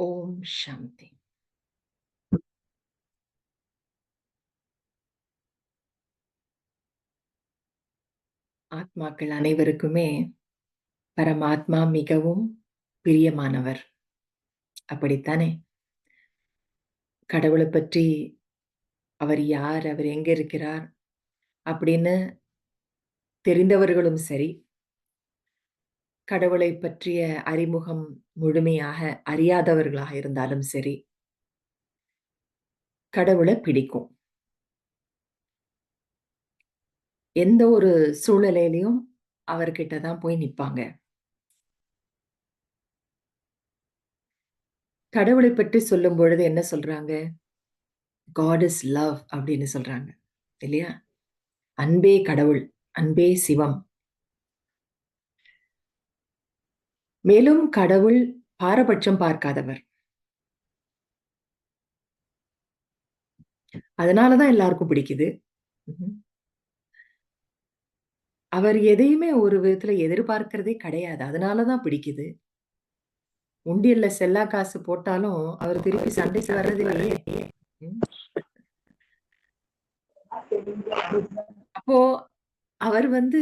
ஓம் சாந்தி. ஆத்மாக்கள் அனைவருக்குமே பரமாத்மா மிகவும் பிரியமானவர். அப்படித்தானே? கடவுளைப் பற்றி அவர் யார்? அவர் எங்க இருக்கிறார்? அப்படின்னு தெரிந்தவர்களும் சரி, கடவுளைப் பற்றிய அறிமுகம் முழுமையாக அறியாதவர்களாக இருந்தாலும் சரி, கடவுள பிடிக்கும். எந்த ஒரு சூழ்நிலையிலயும் அவர்கிட்ட தான் போய் நிப்பாங்க. கடவுளைப் பற்றி சொல்லும் பொழுது என்ன சொல்றாங்க? காட் இஸ் லவ் அப்படின்னு சொல்றாங்க. இல்லையா? அன்பே கடவுள், அன்பே சிவம். மேலும் கடவுள் பாரபட்சம் பார்க்காதவர். அதனால தான் எல்லாருக்கும் பிடிக்குது. ம்ஹ்ம். அவர் எதையுமே ஒரு விதத்துல எதிர்பார்க்கிறதே கிடையாது. அதனால தான் பிடிக்குது. உண்டியல்ல செல்லா காசு போட்டாலும், அவர் திருப்பி சண்டைக்கு வர்றதில்லையே. ம். அப்போ அவர் வந்து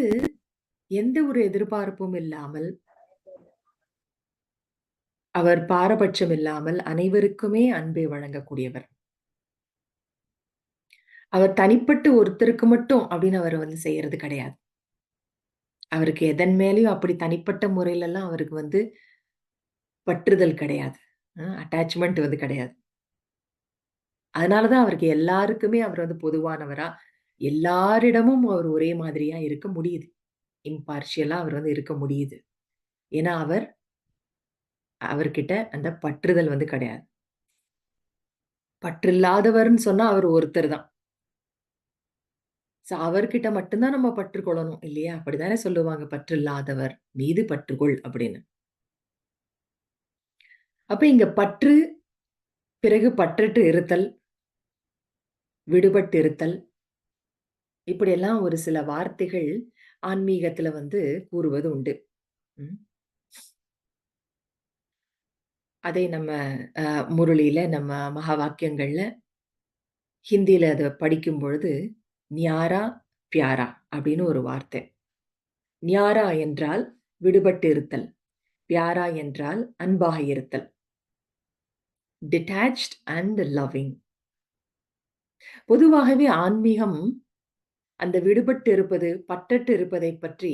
எந்த ஒரு எதிர்பார்ப்பும் இல்லாமல், அவர் பாரபட்சம் இல்லாமல் அனைவருக்குமே அன்பை வழங்கக்கூடியவர். அவர் தனிப்பட்டு ஒருத்தருக்கு மட்டும் அப்படின்னு அவர் வந்து செய்யறது கிடையாது. அவருக்கு எதன் மேலயும் அப்படி தனிப்பட்ட முறையிலலாம் அவருக்கு வந்து பற்றுதல் கிடையாது. அட்டாச்மென்ட் வந்து கிடையாது. அதனால தான் அவருக்கு எல்லாருக்குமே அவர் வந்து பொதுவானவரா, எல்லாரிடமும் அவர் ஒரே மாதிரியா இருக்க முடியுது. இம்பார்ஷியலா அவர் வந்து இருக்க முடியுது. ஏன்னா அவர்கிட்ட அந்த பற்றுதல் வந்து கிடையாது. பற்றில்லாதவர்ன்னு சொன்னா அவர் ஒருத்தர் தான். அவர்கிட்ட மட்டும் தான் நம்ம பற்று கொள்ளணும் இல்லையா? அப்படித்தானே சொல்லுவாங்க. "பற்றில்லாதவர் மீது பற்றுக்கொள்" அப்படின்னு. அப்ப இங்க பற்று, பிறகு பற்றற்று இருத்தல், விடுபட்டு இருத்தல், இப்படியெல்லாம் ஒரு சில வார்த்தைகள் ஆன்மீகத்துல வந்து கூறுவது உண்டு. ம். அதை நம்ம முரளியில நம்ம மகா வாக்கியங்கள்ல ஹிந்தியில அத படிக்கும் பொழுது, "ஞாரா பியாரா" அப்படின்னு ஒரு வார்த்தை. ஞாரா என்றால் விடுபட்டு இருத்தல். பியாரா என்றால் அன்பாக இருத்தல். Detached and loving. பொதுவாகவே ஆன்மீகம் அந்த விடுபட்டு இருப்பது, பற்றற்று இருப்பதை பற்றி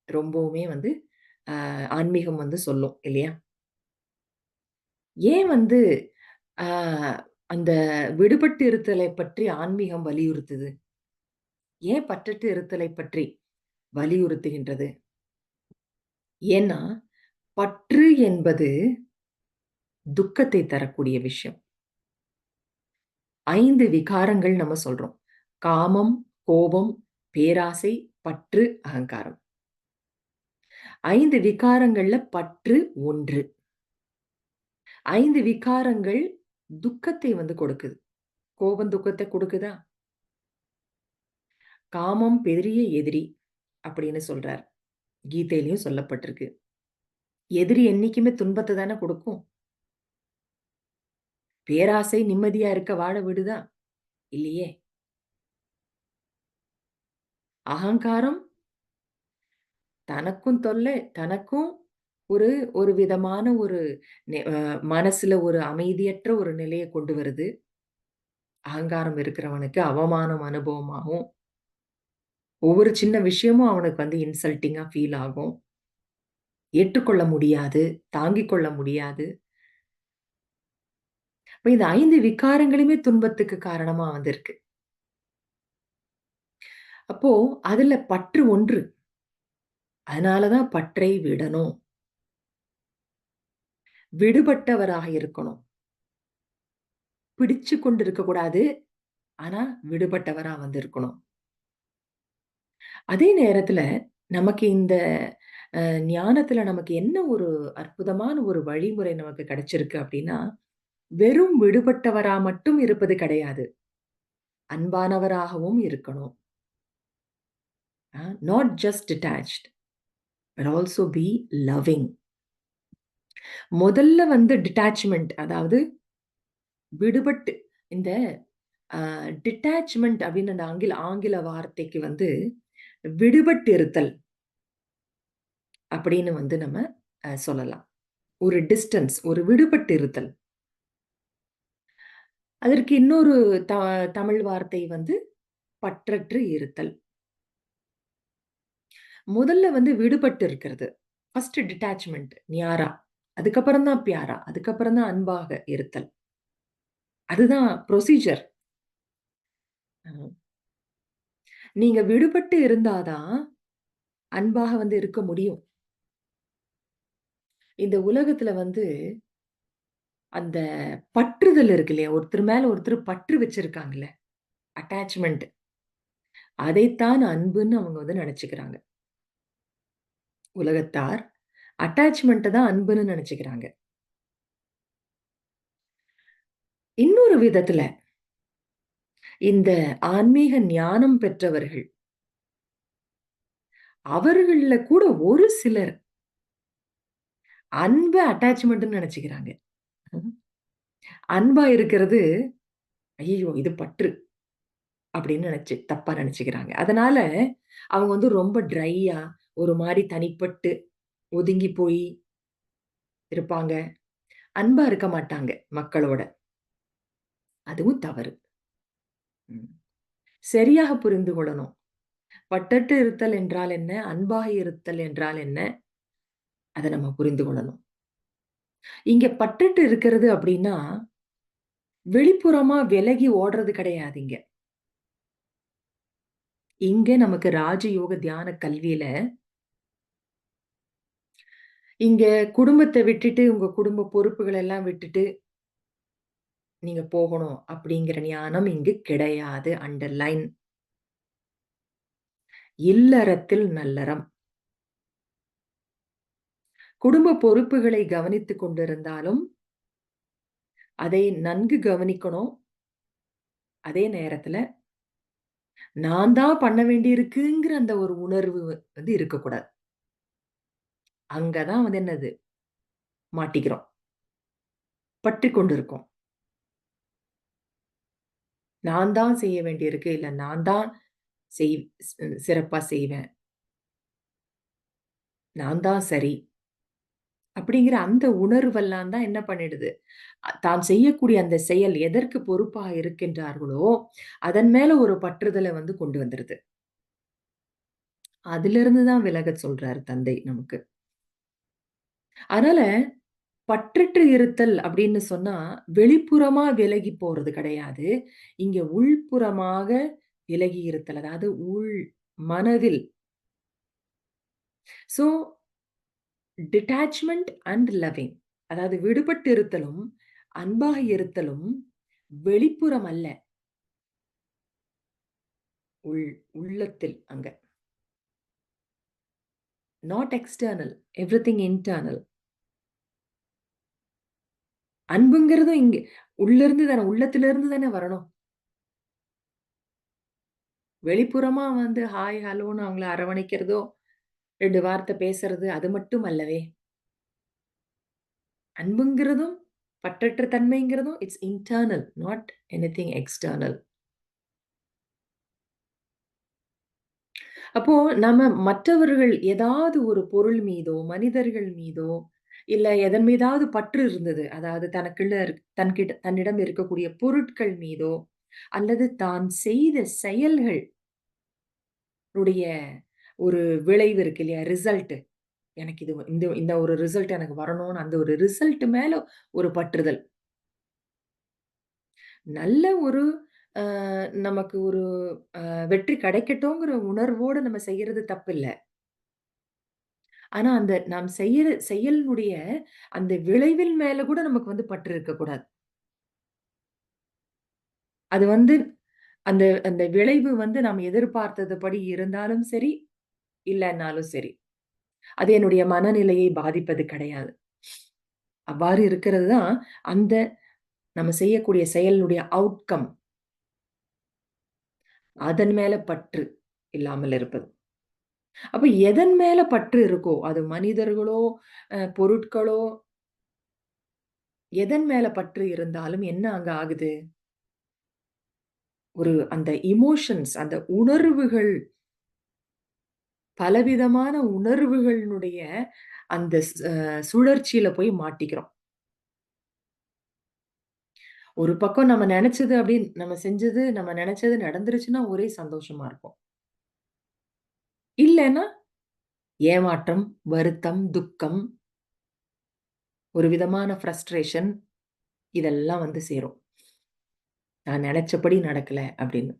ரொம்பவுமே வந்து ஆன்மீகம் வந்து சொல்லும் இல்லையா? ஏன் வந்து அ அந்த விடுபட்டு இருத்தலை பற்றி ஆன்மீகம் வலியுறுத்துது? ஏன் பற்றற்று இருத்தலை பற்றி வலியுறுத்துகின்றது? ஏன்னா, பற்று என்பது துக்கத்தை தரக்கூடிய விஷயம். 5 விகாரங்கள் நம்ம சொல்றோம். காமம், கோபம், பேராசை, பற்று, அகங்காரம். 5 விகாரங்கள்ல பற்று 1. 5 விகாரங்கள் துக்கத்தை வந்து கொடுக்குது. கோபம் துக்கத்த குடுக்குதா? காமம் பெரிய எதிரி அப்படின்னு சொல்றார். கீதையிலயும் சொல்லப்பட்டிருக்கு. எதிரி என்னைக்குமே துன்பத்த தானே குடுக்கும். பேராசை நிம்மதியா இருக்க வாழ விடுதா? இல்லையே! அகங்காரம் தனக்கும் தொல்லை, தனக்கும் ஒரு ஒரு விதமான ஒரு மனசுல ஒரு அமைதியற்ற ஒரு நிலைய கொண்டு வருது. அகங்காரம் இருக்கிறவனுக்கு அவமானம் அனுபவமாகும். ஒவ்வொரு சின்ன விஷயமும் அவனுக்கு வந்து இன்சல்ட்டிங்கா ஃபீல் ஆகும். ஏற்றுக்கொள்ள முடியாது, தாங்கிக் கொள்ள முடியாது. அப்ப இந்த 5 விகாரங்களுமே துன்பத்துக்கு காரணமா வந்திருக்கு. அப்போ அதுல பற்று 1. அதனால தான் பற்றை விடணும். விடுபட்டவராக இருக்கணும். பிடிச்சு கொண்டு இருக்கக்கூடாது. ஆனா விடுபட்டவரா வந்து இருக்கணும். அதே நேரத்துல நமக்கு இந்த ஞானத்துல நமக்கு என்ன ஒரு அற்புதமான ஒரு வழிமுறை நமக்கு கிடைச்சிருக்கு அப்டின்னா, வெறும் விடுபட்டவரா மட்டும் இருப்பது கிடையாது. அன்பானவராகவும் இருக்கணும். Not just detached, but also be loving. முதல்ல வந்து டிட்டாச்மென்ட் அதாவது விடுபட்டு இந்த அ டிட்டாச்மென்ட் அப்படின்னு அந்த ஆங்கில வார்த்தைக்கு வந்து விடுபட்டு இருத்தல் அப்படின்னு வந்து நம்ம சொல்லலாம். ஒரு டிஸ்டன்ஸ், ஒரு விடுபட்டு இருத்தல். அதற்கு இன்னொரு த தமிழ் வார்த்தை வந்து பற்றற்று இருத்தல். முதல்ல வந்து விடுபட்டு இருக்கிறது. ஃபர்ஸ்ட் டிட்டாச்மென்ட் ஞாரா. அதுக்கப்புறம் தான் பியாரா. அதுக்கப்புறம் தான் அன்பாக இருத்தல். அதுதான் ப்ரொசீஜர். அ நீங்க விடுபட்டு இருந்தா தான் அன்பாக வந்து இருக்க முடியும். இந்த உலகத்துல வந்து அந்த பற்றுதல் இருக்கு இல்லையா? ஒருத்தர் மேல ஒருத்தர் பற்று வச்சிருக்காங்கல்ல, அட்டாச்மென்ட். அதைத்தான் அன்புன்னு அவங்க வந்து நெனச்சுக்கிறாங்க. உலகத்தார் அட்டாச்மென்ட்ட தான் அன்புன்னு நெனச்சுக்கிறாங்க. இன்னொரு விதத்துல இந்த ஆன்மீக ஞானம் பெற்றவர்கள், அவர்கள்ல கூட ஒரு சிலர் அன்ப அட்டாச்மென்ட்ன்னு நெனச்சுக்கிறாங்க. அன்பா இருக்கிறது, "ஐய்யய்யோ! இது பற்று" அப்படின்னு தப்பா நெனச்சுக்கிறாங்க. அதனால அவங்க வந்து ரொம்ப ட்ரையா, ஒரு மாரி தனிப்பட்டு, ஒதுங்கி போயி இருப்பாங்க. அன்பா இருக்க மாட்டாங்க மக்களோட. அதுவும் தவறு. ம். சரியாக புரிந்து கொள்ளணும். பட்டற்று இருத்தல் என்றால் என்ன? அன்பாக இருத்தல் என்றால் என்ன? அத நம்ம புரிந்து கொள்ளணும். இங்க பட்டுட்டு இருக்கிறது அப்டின்னா, வெளிப்புறமா விலகி ஓடுறது கிடையாது இங்க. இங்க நமக்கு ராஜயோக தியான கல்வியில, இங்க குடும்பத்த விட்டுட்டு, உங்க குடும்ப பொறுப்புகள எல்லாம் விட்டுட்டு, நீங்க போகணும் அப்டிங்கிற ஞானம் இங்கு கிடையாது. அண்டர்லைன். இல்லறத்தில் நல்லறம். குடும்ப பொறுப்புகளை கவனித்துக் கொண்டிருந்தாலும், அதை நன்கு கவனிக்கணும். அதே நேரத்துல, நான் தான் பண்ண வேண்டியிருக்குங்கிற அந்த ஒரு உணர்வு வந்து இருக்கக்கூடாது. அங்க தான் வந்து என்னது மாட்டிக்கிறோம். பற்றிக் கொண்டிருக்கோம். நான் தான் செய்ய வேண்டியிருக்கு. இல்ல நான் தான் செய் சிறப்பா செய்வேன். நான் தான் சரி. அப்படிங்கிற அந்த உணர்வெல்லாம் தான் என்ன பண்ணிடுது, தான் செய்யக்கூடிய அந்த செயல் எதற்கு பொறுப்பா இருக்கின்றார்களோ, அதன் மேல ஒரு பற்றுதல வந்து கொண்டு வந்துருது. அதிலிருந்து தான் விலகச் சொல்றாரு தந்தை நமக்கு. அதனால பற்றற்று இருத்தல் அப்படின்னு சொன்னா, வெளிப்புறமா விலகி போறது கிடையாது. இங்க உள்புறமாக விலகி இருத்தல். அதாவது மனதில். So detachment and loving. அதாவது விடுபட்டு இருத்தலும், அன்பாக இருத்தலும் வெளிப்புறம் அல்ல. உள் உள்ளத்தில் அங்க. Not external. Everything internal. அன்புங்கிறதும் இங்க உள்ளிருந்து தானே உள்ளத்திலிருந்து தானே வரணும். வெளிப்புறமா வந்து ஹாய், ஹலோன்னு அவங்கள அரவணைக்கிறதோ, 2 வார்த்தை பேசுறது அது மட்டும் அல்லவே. அன்புங்கிறதும், பற்றற்ற தன்மைங்கிறதும் it's internal. Not anything external. அப்போ நம்ம மற்றவர்கள் ஏதாவது ஒரு பொருள் மீதோ, மனிதர்கள் மீதோ, இல்ல எதன் மீதாவது பற்று இருந்தது. அதாவது தனக்குள்ள தன்னிடம் இருக்கக்கூடிய பொருட்கள் மீதோ, அல்லது தான் செய்த செயல்கள் உடைய ஒரு விளைவு இருக்கு இல்லையா? ரிசல்ட். எனக்கு இது இந்த இந்த ஒரு ரிசல்ட் எனக்கு வரணும்னு அந்த ஒரு ரிசல்ட் மேல ஒரு பற்றுதல். நல்ல ஒரு அ நமக்கு ஒரு வெற்றி கிடைக்கட்டுங்கிற உணர்வோட நம்ம செய்யறது தப்பில்ல. ஆனா, அந்த நாம் செய்யற செயலினுடைய அந்த விளைவின் மேல கூட நமக்கு வந்து பற்று இருக்கக்கூடாது. அது வந்து அந்த அந்த விளைவு வந்து நாம் எதிர்பார்த்தது படி இருந்தாலும் சரி, இல்லன்னாலும் சரி. அது என்னுடைய மனநிலையை பாதிப்பது கிடையாது. அவ்வாறு இருக்கிறது தான் அந்த நம்ம செய்யக்கூடிய செயலினுடைய அவுட்கம். அதன் மேல பற்று இல்லாமல் இருப்பது. அப்ப எதன் மேல பற்று இருக்கோ, அது மனிதர்களோ, பொருட்களோ எதன் மேல பற்று இருந்தாலும் என்ன அங்க ஆகுது? ஒரு அந்த எமோஷன்ஸ் அந்த உணர்வுகள் பலவிதமான உணர்வுகளினுடைய அந்த சுழற்சியில போய் மாட்டிக்கிறோம். ஒரு பக்கம் நம்ம நெனச்சது நம்ம செஞ்சது, நம்ம நெனச்சது நடந்துருச்சுன்னா ஒரே சந்தோஷமா இருக்கும். இல்லன்னா ஏமாற்றம், வருத்தம், துக்கம், ஒரு விதமான ஃப்ரஸ்ட்ரேஷன் இதெல்லாம் வந்து சேரும். நான் நெனச்சபடி நடக்கல அப்படின்னு.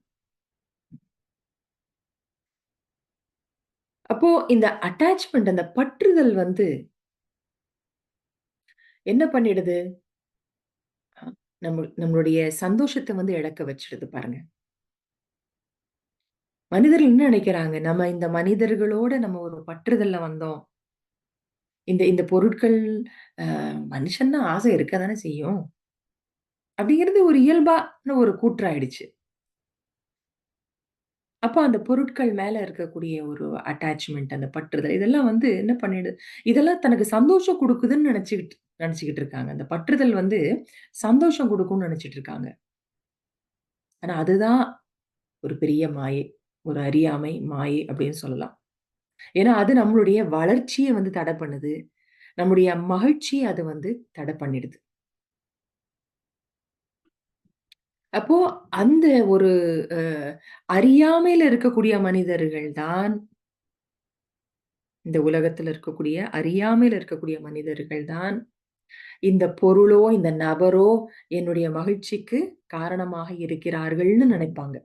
அப்போ இந்த அட்டாச்மென்ட் அந்த பற்றுதல் வந்து என்ன பண்ணிடுது? அ நம்மளுடைய சந்தோஷத்த வந்து இழக்க வச்சுடுது பாருங்க. மனிதர்கள் என்ன நெனைக்கிறாங்க? நம்ம இந்த மனிதர்களோட நம்ம ஒரு பற்றுதல்ல வந்தோம். இந்த இந்த பொருட்கள் மனுஷன்னா ஆசை இருக்க தானே செய்யும். அப்படிங்கிறது ஒரு இயல்பான ஒரு கூற்றாயிடுச்சு. அப்ப அந்த பொருட்கள் மேல இருக்கக்கூடிய ஒரு அட்டாச்மென்ட், அந்த பற்றுதல் இதெல்லாம் வந்து என்ன பண்ணிடுது, இதெல்லாம் தனக்கு சந்தோஷம் குடுக்குதுன்னு நெனச்சுக்கிட்டு இருக்காங்க. அந்த பற்றுதல் வந்து சந்தோஷம் குடுக்கும்னு நெனச்சுட்டு இருக்காங்க. ஆனா அதுதான் ஒரு பெரிய மாயை. ஒரு அறியாமை, மாயை அப்படின்னு சொல்லலாம். ஏன்னா அது நம்மளுடைய வளர்ச்சிய வந்து தடை பண்ணுது. நம்முடைய மகிழ்ச்சிய அது வந்து தடை பண்ணிடுது. அப்போ அந்த ஒரு அ அறியாமையில இருக்கக்கூடிய மனிதர்கள் தான் இந்த உலகத்துல இருக்கக்கூடிய அறியாமையில இருக்கக்கூடிய மனிதர்கள் தான் இந்த பொருளோ, இந்த நபரோ என்னுடைய மகிழ்ச்சிக்கு காரணமாக இருக்கிறார்கள்னு நினைப்பாங்க.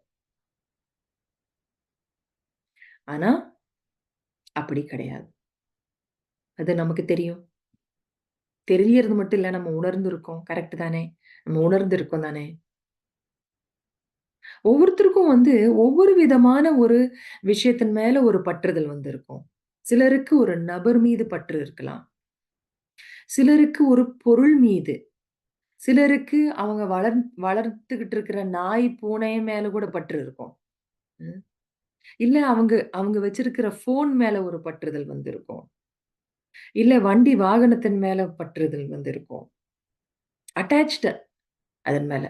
ஆனா, அப்படி கிடையாது. அது நமக்கு தெரியும். தெரியறது மட்டும் இல்ல, நம்ம உணர்ந்திருக்கோம். கரெக்ட் தானே? நம்ம உணர்ந்திருக்கோம் தானே? ஒவ்வொருத்தருக்கும் வந்து ஒவ்வொரு விதமான ஒரு விஷயத்தின் மேல ஒரு பற்றுதல் வந்து இருக்கும். சிலருக்கு ஒரு நபர் மீது பற்று இருக்கலாம். சிலருக்கு ஒரு பொருள் மீது, சிலருக்கு அவங்க வளர்த்துக்கிட்டு இருக்கிற நாய், பூனை மேல கூட பற்று இருக்கும். ம். இல்ல அவங்க அவங்க வச்சிருக்கிற ஃபோன் மேல ஒரு பற்றுதல் வந்து இருக்கும். இல்ல வண்டி வாகனத்தின் மேல பற்றுதல் வந்து இருக்கும். அட்டாச்டு அதன் மேல.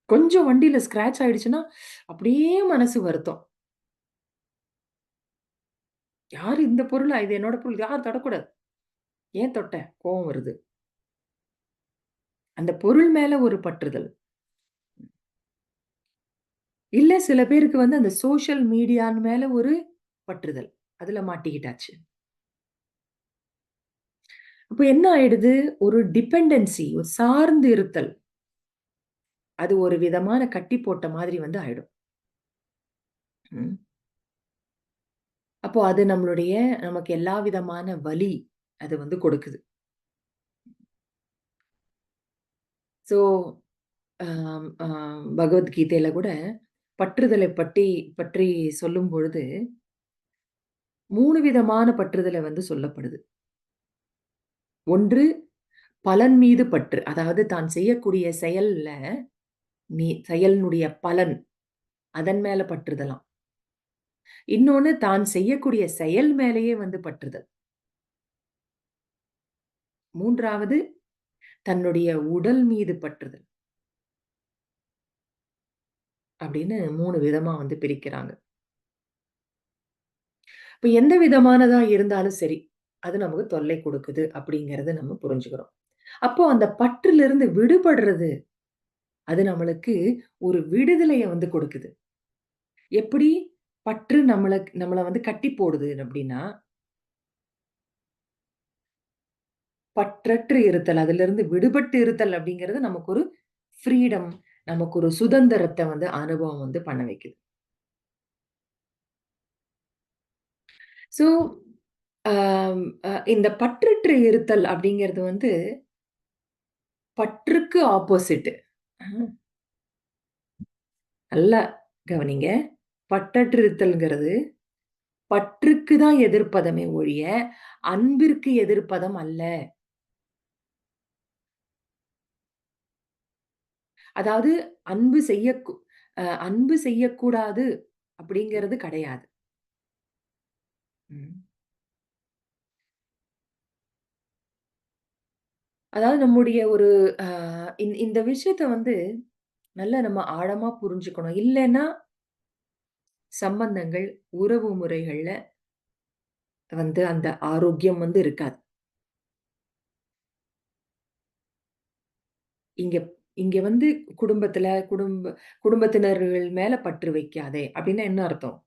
கொஞ்சம் வண்டியில ஸ்க்ராட்ச் ஆயிடுச்சுன்னா, அப்படியே மனசு வருத்தம். யாரு இந்த பொருளா? இது என்னோட பொருள். யாரும் தொடக்கூடாது. ஏன் தொட்ட? கோவம் வருது. அந்த பொருள் மேல ஒரு பற்றுதல். இல்ல சில பேருக்கு வந்து அந்த சோசியல் மீடியா மேல ஒரு பற்றுதல். அதுல மாட்டிக்கிட்டாச்சு. அப்ப என்ன ஆயிடுது? ஒரு டிபெண்டன்சி ஒரு சார்ந்து இருத்தல். அது ஒரு விதமான கட்டி போட்ட மாதிரி வந்து ஆயிடும். ம். அப்போ அது நமக்கு எல்லா விதமான வலி அது வந்து கொடுக்குது. ஸோ பகவத்கீதையில கூட பற்றுதலை பற்றி சொல்லும்பொழுது 3 விதமான பற்றுதலை வந்து சொல்லப்படுது. ஒன்று பலன் மீது பற்று. அதாவது தான் செய்யக்கூடிய செயலினுடைய பலன் அதன் மேல பற்றுதலாம். இன்னொன்னு தான் செய்யக்கூடிய செயல் மேலேயே வந்து பற்றுதல். 3வது தன்னுடைய உடல் மீது பற்றுதல். அப்படின்னு 3 விதமா வந்து பிரிக்கிறாங்க. இப்ப எந்த விதமானதா இருந்தாலும் சரி, அது நமக்கு தொல்லை குடுக்குது அப்படிங்கிறத நம்ம புரிஞ்சுக்கிறோம். அப்போ அந்த பற்றிலிருந்து விடுபடுறது, அது நம்மளுக்கு ஒரு விடுதலைய வந்து கொடுக்குது. எப்படி பற்று நம்மள வந்து கட்டி போடுது அப்படின்னா, பற்றற்று இருத்தல், அதிலிருந்து விடுபட்டு இருத்தல் அப்படிங்கிறது நமக்கு ஒரு ஃப்ரீடம், நமக்கு ஒரு சுதந்திரத்த வந்து அனுபவம் வந்து பண்ண வைக்குது. ஸோ, அம் இந்த பற்றற்று இருத்தல் அப்படிங்கிறது வந்து பற்றுக்கு ஆப்போசிட். நல்லா கவனிங்க. பற்றற்றிருத்தல்ங்கிறது பற்றுக்கு தான் எதிர்ப்பதமே ஒழிய, அன்பிற்கு எதிர்ப்பதம் அல்ல. அதாவது அன்பு செய்யக்கூ அன்பு செய்யக்கூடாது அப்படிங்கிறது கிடையாது. ம். அதாவது நம்முடைய ஒரு அ இந்த விஷயத்த வந்து நல்லா நம்ம ஆழமா புரிஞ்சுக்கணும். இல்லன்னா சம்பந்தங்கள், உறவு முறைகள்ல வந்து அந்த ஆரோக்கியம் வந்து இருக்காது. இங்க இங்க வந்து குடும்பத்தினர்கள் மேல பற்று வைக்காதே! அப்டின்னா என்ன அர்த்தம்?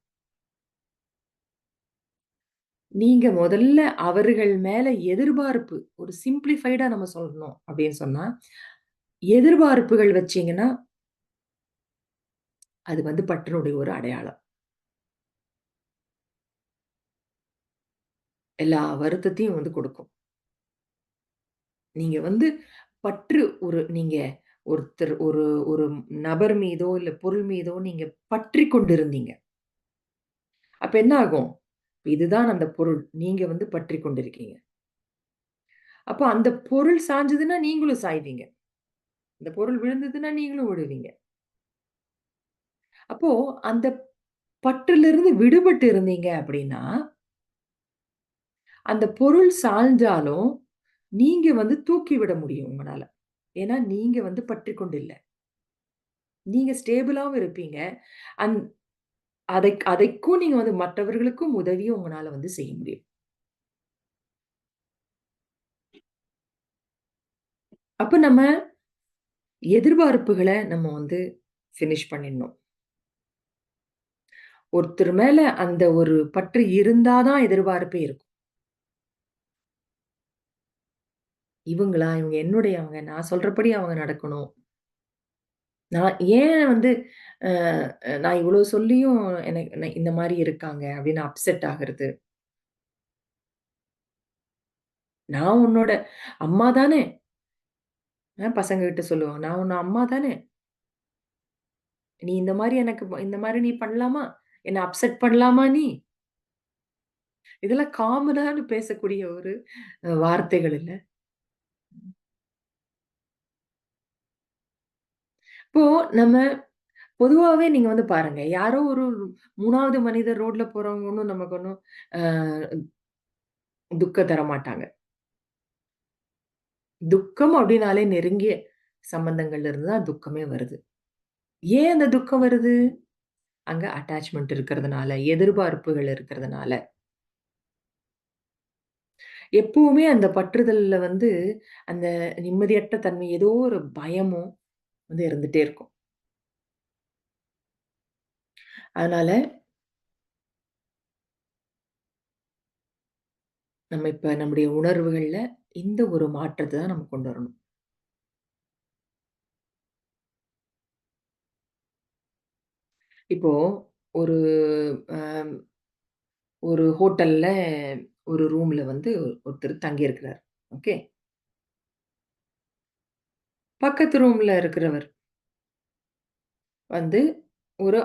நீங்க முதல்ல அவர்கள் மேல எதிர்பார்ப்பு ஒரு சிம்ப்ளிஃபைடா நம்ம சொல்லணும் அப்டின்னு சொன்னா, எதிர்பார்ப்புகள் வச்சீங்கன்னா, அது வந்து பற்றினுடைய ஒரு அடையாளம். எல்லா வருத்தத்தையும் வந்து கொடுக்கும். நீங்க வந்து நீங்க ஒருத்தர் ஒரு ஒரு நபர் மீதோ, இல்ல பொருள் மீதோ நீங்க பற்றிக் கொண்டிருந்தீங்க. அப்ப என்ன ஆகும்? இதுதான் அந்த பொருள். நீங்க வந்து பற்றிக் கொண்டிருக்கீங்க. அப்ப அந்த பொருள் சாஞ்சதுன்னா, நீங்களும் சாய்வீங்க. அந்த பொருள் விழுந்ததுன்னா, நீங்களும் விழுவீங்க. அப்போ அந்த பற்றிலிருந்து விடுபட்டு இருந்தீங்க அப்படின்னா, அந்த பொருள் சாய்ஞ்சாலும், நீங்க வந்து தூக்கி விட முடியும் உங்கனால. ஏன்னா, நீங்க வந்து பற்றிக்கொண்டு இல்ல. நீங்க ஸ்டேபிளாவும் இருப்பீங்க. அந் அதைக்கும் நீங்க வந்து மற்றவர்களுக்கும் உதவியும் உங்கனால வந்து செய்ய முடியும். அப்ப நம்ம எதிர்பார்ப்புகள நம்ம வந்து ஃபினிஷ் பண்ணிடணும். ஒருத்தர் மேல அந்த ஒரு பற்று இருந்தா தான் எதிர்பார்ப்பே இருக்கும். இவங்க என்னுடையவங்க. நான் சொல்றபடி அவங்க நடக்கணும். நான் ஏன் வந்து அ நான் இவ்ளோ சொல்லியும் இந்த மாரி இருக்காங்க அப்படின்னு அப்செட் ஆகுறது. நான் உன்னோட அம்மா தானே! பசங்ககிட்ட சொல்லுவாங்க. நான் உன் அம்மா தானே! நீ இந்த மாரி நீ பண்ணலாமா? என்ன அப்செட் பண்ணலாமா நீ? இதெல்லாம் காமனான பேசக்கூடிய ஒரு வார்த்தைகள் இல்ல. இப்போ நம்ம பொதுவாவே நீங்க வந்து பாருங்க. யாரோ ஒரு 3வது மனிதர் ரோட்ல போறவங்க ஒண்ணும் நமக்கு ஒண்ணும் அ துக்கம் தரமாட்டாங்க. துக்கம் அப்டின்னாலே நெருங்கிய சம்பந்தங்கள்ல இருந்து தான் துக்கமே வருது. ஏன் அந்த துக்கம் வருது? அங்க அட்டாச்மென்ட் இருக்கிறதுனால, எதிர்பார்ப்புகள் இருக்கிறதுனால. எப்பவுமே அந்த பற்றுதல்ல வந்து அந்த நிம்மதியற்ற தன்மை, ஏதோ ஒரு பயமும் வந்து இருந்துட்டே இருக்கும். அதனால நம்ம இப்ப நம்முடைய உணர்வுகள்ல இந்த ஒரு மாற்றத்த தான் நம்ம கொண்டு வரணும். இப்போ ஒரு அ ஒரு ஹோட்டல்ல ஒரு ரூம்ல வந்து ஒருத்தர் தங்கியிருக்கிறார். ஓகே. பக்கத்து ரூம்ல இருக்கிறவர் வந்து ஒரு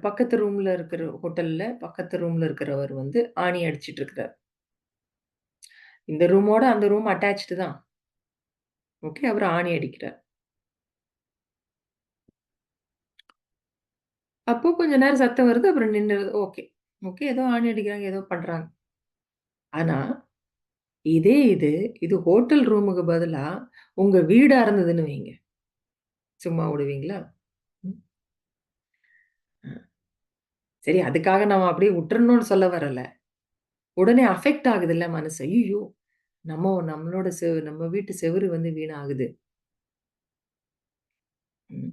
பக்கத்து ரூம்ல இருக்கிற ஹோட்டல்ல பக்கத்து ரூம்ல இருக்கிறவர் வந்து ஆணி அடிச்சுட்டு இருக்கிறார். இந்த ரூமோட அந்த ரூம் அட்டாச்டு தான். ஓகே. அவரு ஆணி அடிக்கிறார். அப்போ கொஞ்ச நேரம் சத்தம் வருது. அப்புறம் நின்னுருது. ஓகே. ஓகே. ஏதோ ஆணி அடிக்கிறாங்க. ஏதோ பண்றாங்க. ஆனா, இது இது ஹோட்டல் ரூமுக்கு பதிலா உங்க வீடா இருந்ததுன்னு வைங்க. சும்மா விடுவீங்களா? ம். சரி, அதுக்காக நம்ம அப்படியே உட்டுறணும்னு சொல்ல வரல. உடனே அஃபெக்ட் ஆகுதுல்ல மனசு. ஐய்யயோ! நம்ம வீட்டு செவுரு வந்து வீணாகுது. ம்.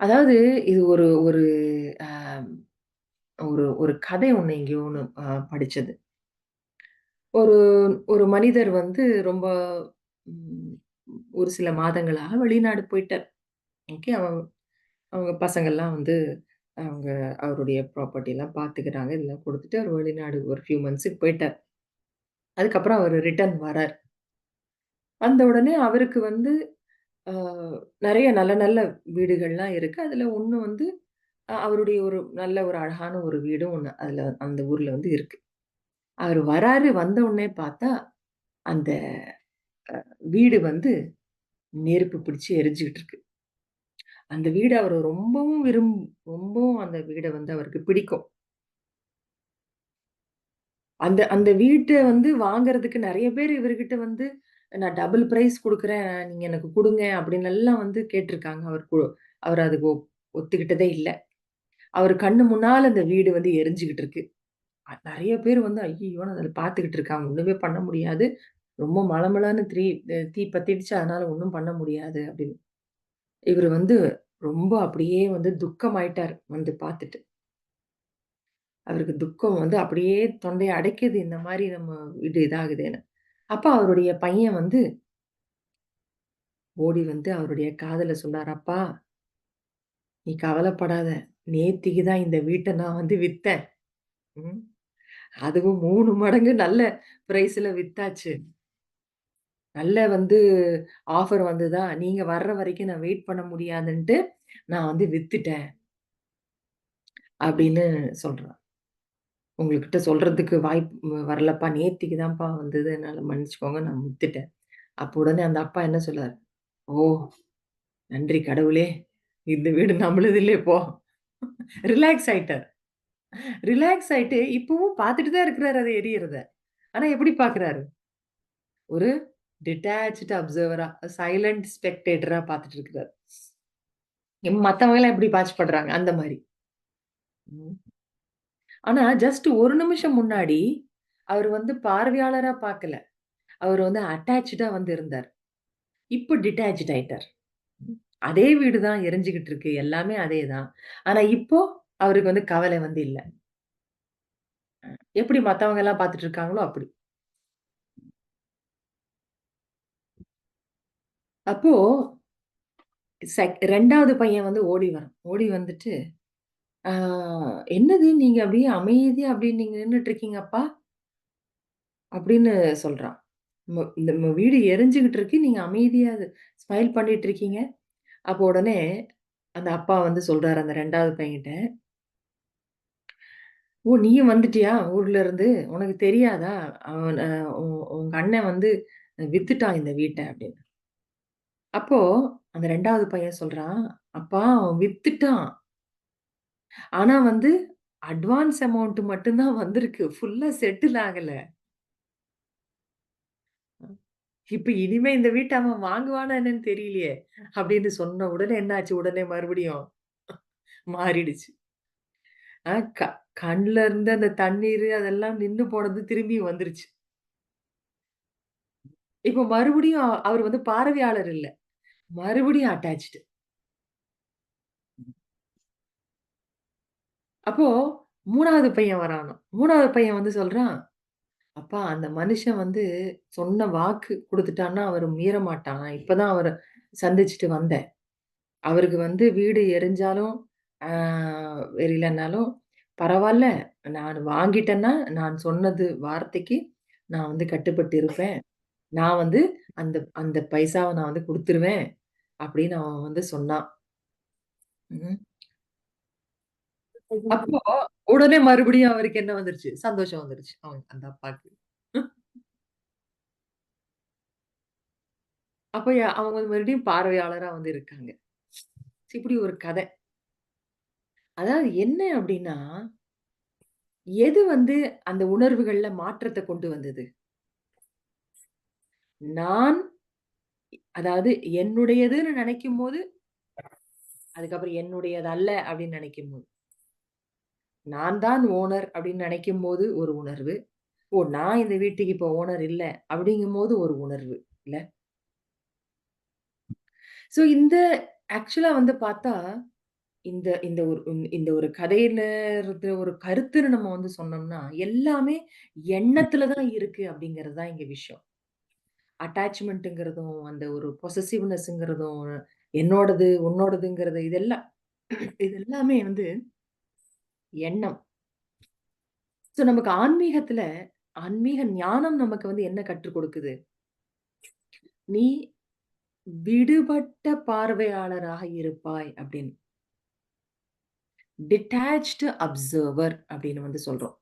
அதாவது இது ஒரு ஒரு அ ஒரு ஒரு கதை ஒண்ணு எங்கேயோ ஒண்ணு படிச்சது. ஒரு ஒரு மனிதர் வந்து ரொம்ப ம் ஒரு சில மாதங்களாக வெளிநாடு போயிட்டார். ஓகே. அவங்க பசங்கள்லாம் வந்து அவங்க அவருடைய ப்ராப்பர்ட்டிலாம் பார்த்துக்கிறாங்க. இதெல்லாம் குடுத்துட்டு அவர் வெளிநாடு ஒரு ஃபியூ மந்த்ஸ்க்கு போயிட்டார். அதுக்கப்புறம் அவரு ரிட்டர்ன் வரார். வந்த உடனே அவருக்கு வந்து அ நெறைய நல்ல நல்ல வீடுகள்லாம் இருக்கு. அதுல ஒண்ணு வந்து அவருடைய ஒரு நல்ல ஒரு அழகான ஒரு வீடும் ஒண்ணு அதுல அந்த ஊர்ல வந்து இருக்கு. அவரு வராரு, வந்த உடனே பார்த்தா, அந்த வீடு வந்து நெருப்பு பிடிச்சு எரிஞ்சுகிட்டு இருக்கு. அந்த வீடு அவரு ரொம்பவும் அந்த வீட வந்து அவருக்கு பிடிக்கும். அந்த அந்த வீட்ட வந்து வாங்குறதுக்கு நெறைய பேர் இவர்கிட்ட வந்து, "நான் டபுள் பிரைஸ் குடுக்குறேன். நீங்க எனக்கு குடுங்க." அப்படின்னு எல்லாம் வந்து கேட்டுருக்காங்க. அவர் அதுக்கு ஒத்துக்கிட்டதே இல்ல. அவர் கண்ணு முன்னால அந்த வீடு வந்து எரிஞ்சுகிட்டு இருக்கு. நெறைய பேர் வந்து, "ஐய்யய்யோன்னு" அதில பார்த்துக்கிட்டு இருக்காங்க. ஒண்ணுமே பண்ண முடியாது. ரொம்ப மளமளன்னு தீ பத்திடுச்சு. அதனால ஒண்ணும் பண்ண முடியாது அப்படின்னு. இவரு வந்து ரொம்ப அப்படியே வந்து துக்கமாயிட்டாரு வந்து பார்த்துட்டு. அவருக்கு துக்கம் வந்து அப்படியே தொண்டைய அடைக்குது. இந்த மாரி நம்ம வீடு இதாகுதேன்னு. அப்ப அவருடைய பையன் வந்து ஓடி வந்து அவருடைய காதுல சொன்னாரு, "அப்பா, நீ கவலைப்படாத. நேத்திக்கு தான் இந்த வீட்ட நான் வந்து வித்தேன். ம். அதுவும் 3 மடங்கு நல்ல பிரைஸ்ல வித்தாச்சு. நல்ல வந்து ஆஃபர் வந்ததா, நீங்க வர்ற வரைக்கும் நான் வெயிட் பண்ண முடியாதுன்ட்டு, நான் வந்து வித்துட்டேன்." அப்படின்னு சொல்றான். "உங்ககிட்ட சொல்றதுக்கு வாய்ப்பு வரலப்பா. நேத்திக்கு தான்ப்பா வந்தது. என்னால மன்னிச்சுக்கோங்க. நான் வித்துட்டேன்." அப்ப உடனே அந்த அப்பா என்ன சொல்றாரு, "ஓ! நன்றி கடவுளே! இந்த வீடு நம்மளுது இல்ல இப்போ." ரிலாக்ஸ் ஆயிட்டார். ரிலாக்ஸ் ஆயிட்டு இப்பவும் பார்த்துட்டு தான் இருக்கிறாரு அது எரியறத. ஆனா எப்படி பார்க்குறாரு? ஒரு டிட்டாச்டு அப்சர்வரா, சைலன்ட் ஸ்பெக்டேட்டரா பார்த்துட்டு இருக்கிறாரு. மத்தவங்கலாம் எப்படி வாட்ச் பண்றாங்க, அந்த மாரி. ம். ஆனா ஜஸ்ட் 1 நிமிஷம் முன்னாடி, அவரு வந்து பார்வையாளரா பார்க்கல. அவரு வந்து அட்டாச்டா வந்து இருந்தார். இப்ப டிட்டாச்ட் ஆயிட்டார். ம். அதே வீடு தான் எரிஞ்சுகிட்டு இருக்கு. எல்லாமே அதே தான். ஆனா இப்போ அவருக்கு வந்து கவலை வந்து இல்ல. எப்படி மத்தவங்கலாம் பார்த்துட்டு இருக்காங்களோ அப்படி. அப்போ 2வது பையன் வந்து ஓடி வரான். ஓடி வந்துட்டு, "ஆ என்னது நீங்க அப்படியே அமைதியா அப்படியே நீங்க நின்னுட்டு இருக்கீங்க அப்பா?" அப்படின்னு சொல்றான். இந்த வீடு எரிஞ்சுகிட்டு இருக்கு. நீங்க அமைதியா ஸ்மைல் பண்ணிட்டு இருக்கீங்க." அப்போ உடனே அந்த அப்பா வந்து சொல்றாரு அந்த 2வது பையன்கிட்ட, "ஓ! நீயும் வந்துட்டியா ஊர்ல இருந்து? உனக்கு தெரியாதா? அவன் உங்க அண்ணன் வந்து வித்துட்டான் இந்த வீட்ட" அப்படின்னு. அப்போ அந்த 2வது பையன் சொல்றான், "அப்பா அவன் வித்துட்டான். ஆனா வந்து அட்வான்ஸ் அமௌண்ட் மட்டும் தான் வந்திருக்கு. ஃபுல்லா செட்டில் ஆகல. இப்ப இனிமே இந்த வீட்ட அவன் வாங்குவானா என்னன்னு தெரியலையே!" அப்படின்னு சொன்ன உடனே என்னாச்சு? உடனே மறுபடியும் மாறிடுச்சு. அ க கண்ல இருந்து அந்த தண்ணீரு அதெல்லாம் நின்னு போனது திரும்பியும் வந்துருச்சு. இப்ப மறுபடியும் அவர் வந்து பார்வையாளர் இல்ல. மறுபடியும் அட்டாச்டு. அப்போ 3வது பையன் வரானாம். 3வது பையன் வந்து சொல்றான், "அப்பா அந்த மனுஷன் வந்து சொன்ன வாக்கு குடுத்துட்டான்னா, அவரு மீற மாட்டான். நான் இப்ப தான் அவர சந்திச்சுட்டு வந்தேன். அவருக்கு வந்து வீடு எரிஞ்சாலும், ஆ எரியலனாலும் பரவால்ல. நான் வாங்கிட்டேன்னா, நான் சொன்னது வார்த்தைக்கு நான் வந்து கட்டுப்பட்டு இருப்பேன். நான் வந்து அந்த அந்த பைசாவ நான் வந்து குடுத்துருவேன்." அப்படின்னு அவன் வந்து சொன்னான். ம். அப்போ உடனே மறுபடியும் அவருக்கு என்ன வந்துருச்சு? சந்தோஷம் வந்துருச்சு. அந்த அப்பாக்கு. அப்ப அவங்க வந்து மறுபடியும் பார்வையாளரா வந்து இருக்காங்க. இப்படி ஒரு கதை. அதாவது என்ன அப்படின்னா, எது வந்து அந்த உணர்வுகள்ல மாற்றத்த கொண்டு வந்தது? நான் அதாவது என்னுடையதுன்னு நெனைக்கும்போது, அதுக்கப்புறம் என்னுடையது அல்ல அப்படின்னு நெனைக்கும்போது. நான் தான் ஓனர் அப்படின்னு நெனைக்கும்போது ஒரு உணர்வு. ஓ! நான் இந்த வீட்டுக்கு இப்போ ஓனர் இல்ல அப்படிங்கும்போது ஒரு உணர்வு. இல்ல? ஸோ இந்த ஆக்சுவலா வந்து பார்த்தா, இந்த ஒரு கதையில இருக்கிற ஒரு கருத்துன்னு நம்ம வந்து சொன்னோம்னா, எல்லாமே எண்ணத்துல தான் இருக்கு அப்படிங்கிறது தான் இங்க விஷயம். அட்டாச்மென்ட்ங்கிறதும், அந்த ஒரு பொசெசிவ்னஸ்ங்கிறதும், என்னோடது, உன்னோடதுங்கிறது இது எல்லாமே வந்து எண்ணம். ஸோ நமக்கு ஆன்மீக ஞானம் நமக்கு வந்து என்ன கற்றுக் கொடுக்குது? நீ விடுபட்ட பார்வையாளராக இருப்பாய் அப்படின்னு. டிட்டாச்டு அப்சர்வர் அப்படின்னு வந்து சொல்றோம்.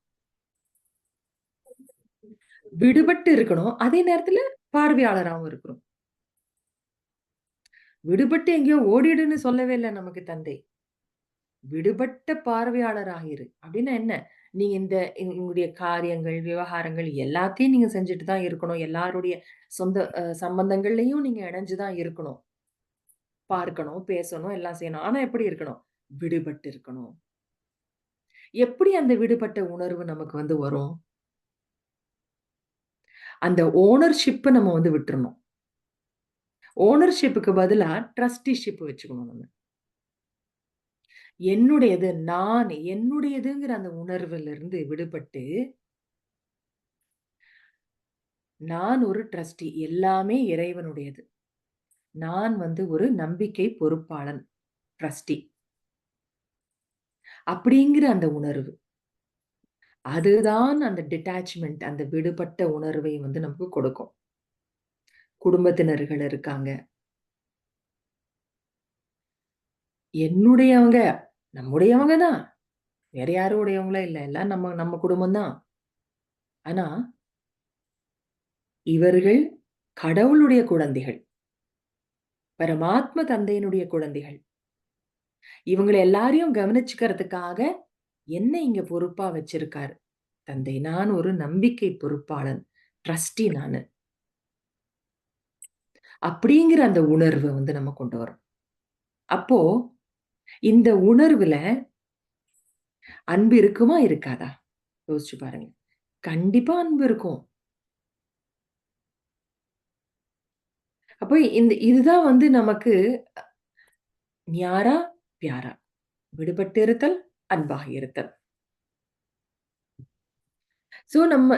விடுபட்டு இருக்கணும். அதே நேரத்துல பார்வையாளராவும் இருக்கணும். விடுபட்டு எங்கேயோ ஓடிடுன்னு சொல்லவே இல்ல நமக்கு தந்தை. விடுபட்ட பார்வையாளராக இரு. அப்டின்னா என்ன? நீங்க உங்களுடைய காரியங்கள், விவகாரங்கள் எல்லாத்தையும் நீங்க செஞ்சுட்டு தான் இருக்கணும். எல்லாருடைய சொந்த சம்பந்தங்கள்லயும் நீங்க இணைஞ்சு தான் இருக்கணும். பார்க்கணும், பேசணும், எல்லாம் செய்யணும். ஆனா எப்படி இருக்கணும்? விடுபட்டு இருக்கணும். எப்படி அந்த விடுபட்ட உணர்வு நமக்கு வந்து வரும்? அந்த ஓனர்ஷிப்ப நம்ம வந்து விட்டுறணும். ஓனர்ஷிப்க்கு பதிலா ட்ரஸ்டிஷிப் வச்சுக்கணும் நம்ம. என்னுடையது, என்னுடையதுங்கிற அந்த உணர்விலிருந்து விடுபட்டு, நான் ஒரு ட்ரஸ்டி. எல்லாமே இறைவனுடையது. நான் வந்து ஒரு நம்பிக்கை பொறுப்பாளன். ட்ரஸ்டி. அப்படிங்கிற அந்த உணர்வு. அதுதான் அந்த டிட்டாச்மென்ட் அந்த விடுபட்ட உணர்வை வந்து நமக்கு கொடுக்கும். குடும்பத்தினர்கள் இருக்காங்க. என்னுடையவங்க, நம்முடையவங்க தான். வேற யாரும் உடையவங்களா இல்ல. எல்லாம் நம்ம நம்ம குடும்பம் தான். ஆனா, இவர்கள் கடவுளுடைய குழந்தைகள். பரமாத்ம தந்தையினுடைய குழந்தைகள். இவங்கள எல்லாரையும் கவனிச்சுக்கிறதுக்காக என்ன இங்க பொறுப்பா வச்சிருக்காரு தந்தை. நான் ஒரு நம்பிக்கை பொறுப்பாளன். ட்ரஸ்டி நானு. அப்படிங்கிற அந்த உணர்வ வந்து நம்ம கொண்டு வரோம். அப்போ இந்த உணர்வுல அன்பு இருக்குமா? இருக்காதா? யோசிச்சு பாருங்க. கண்டிப்பா அன்பு இருக்கும். அப்போ இதுதான் வந்து நமக்கு ஞாரா, பியாரா. விடுபட்டு இருத்தல், அன்பாக இருத்தல். சோ நம்ம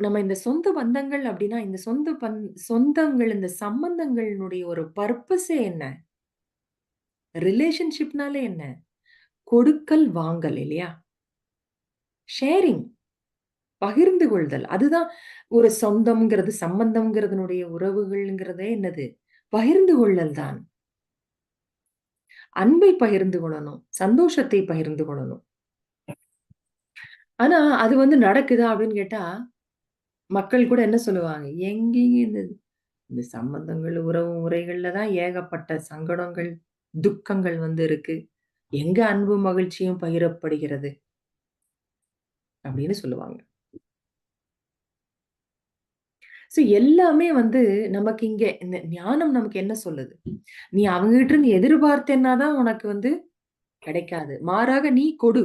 நம்ம இந்த சொந்த பந்தங்கள் அப்டின்னா, இந்த சொந்தங்கள், இந்த சம்பந்தங்களினுடைய ஒரு பர்ப்பஸே என்ன? ரிலேஷன்ஷிப்னாலே என்ன? கொடுக்கல், வாங்கல் இல்லையா? ஷேரிங். பகிர்ந்து கொள்தல். அதுதான் ஒரு சொந்தம்ங்கிறது, சம்பந்தம்ங்கிறதனுடைய உறவுகள்ங்கிறதே என்னது? பகிர்ந்து கொள்ளல் தான். அன்பை பகிர்ந்து கொள்ளணும். சந்தோஷத்தை பகிர்ந்து கொள்ளணும். ஆனா, அது வந்து நடக்குதா அப்படின்னு கேட்டா, மக்கள் கூட என்ன சொல்லுவாங்க? எங்கேங்க இந்த இந்த சம்பந்தங்கள், உறவு முறைகள்ல தான் ஏகப்பட்ட சங்கடங்கள், துக்கங்கள் வந்து இருக்கு. எங்க அன்பு மகிழ்ச்சியும் பகிரப்படுகிறது? அப்படின்னு சொல்லுவாங்க. எல்லாமே வந்து நமக்கு இங்க இந்த ஞானம் நமக்கு என்ன சொல்லுது? நீ அவங்ககிட்ட இருந்து எதிர்பார்த்தேன்னா தான் உனக்கு வந்து கிடைக்காது. மாறாக நீ கொடு.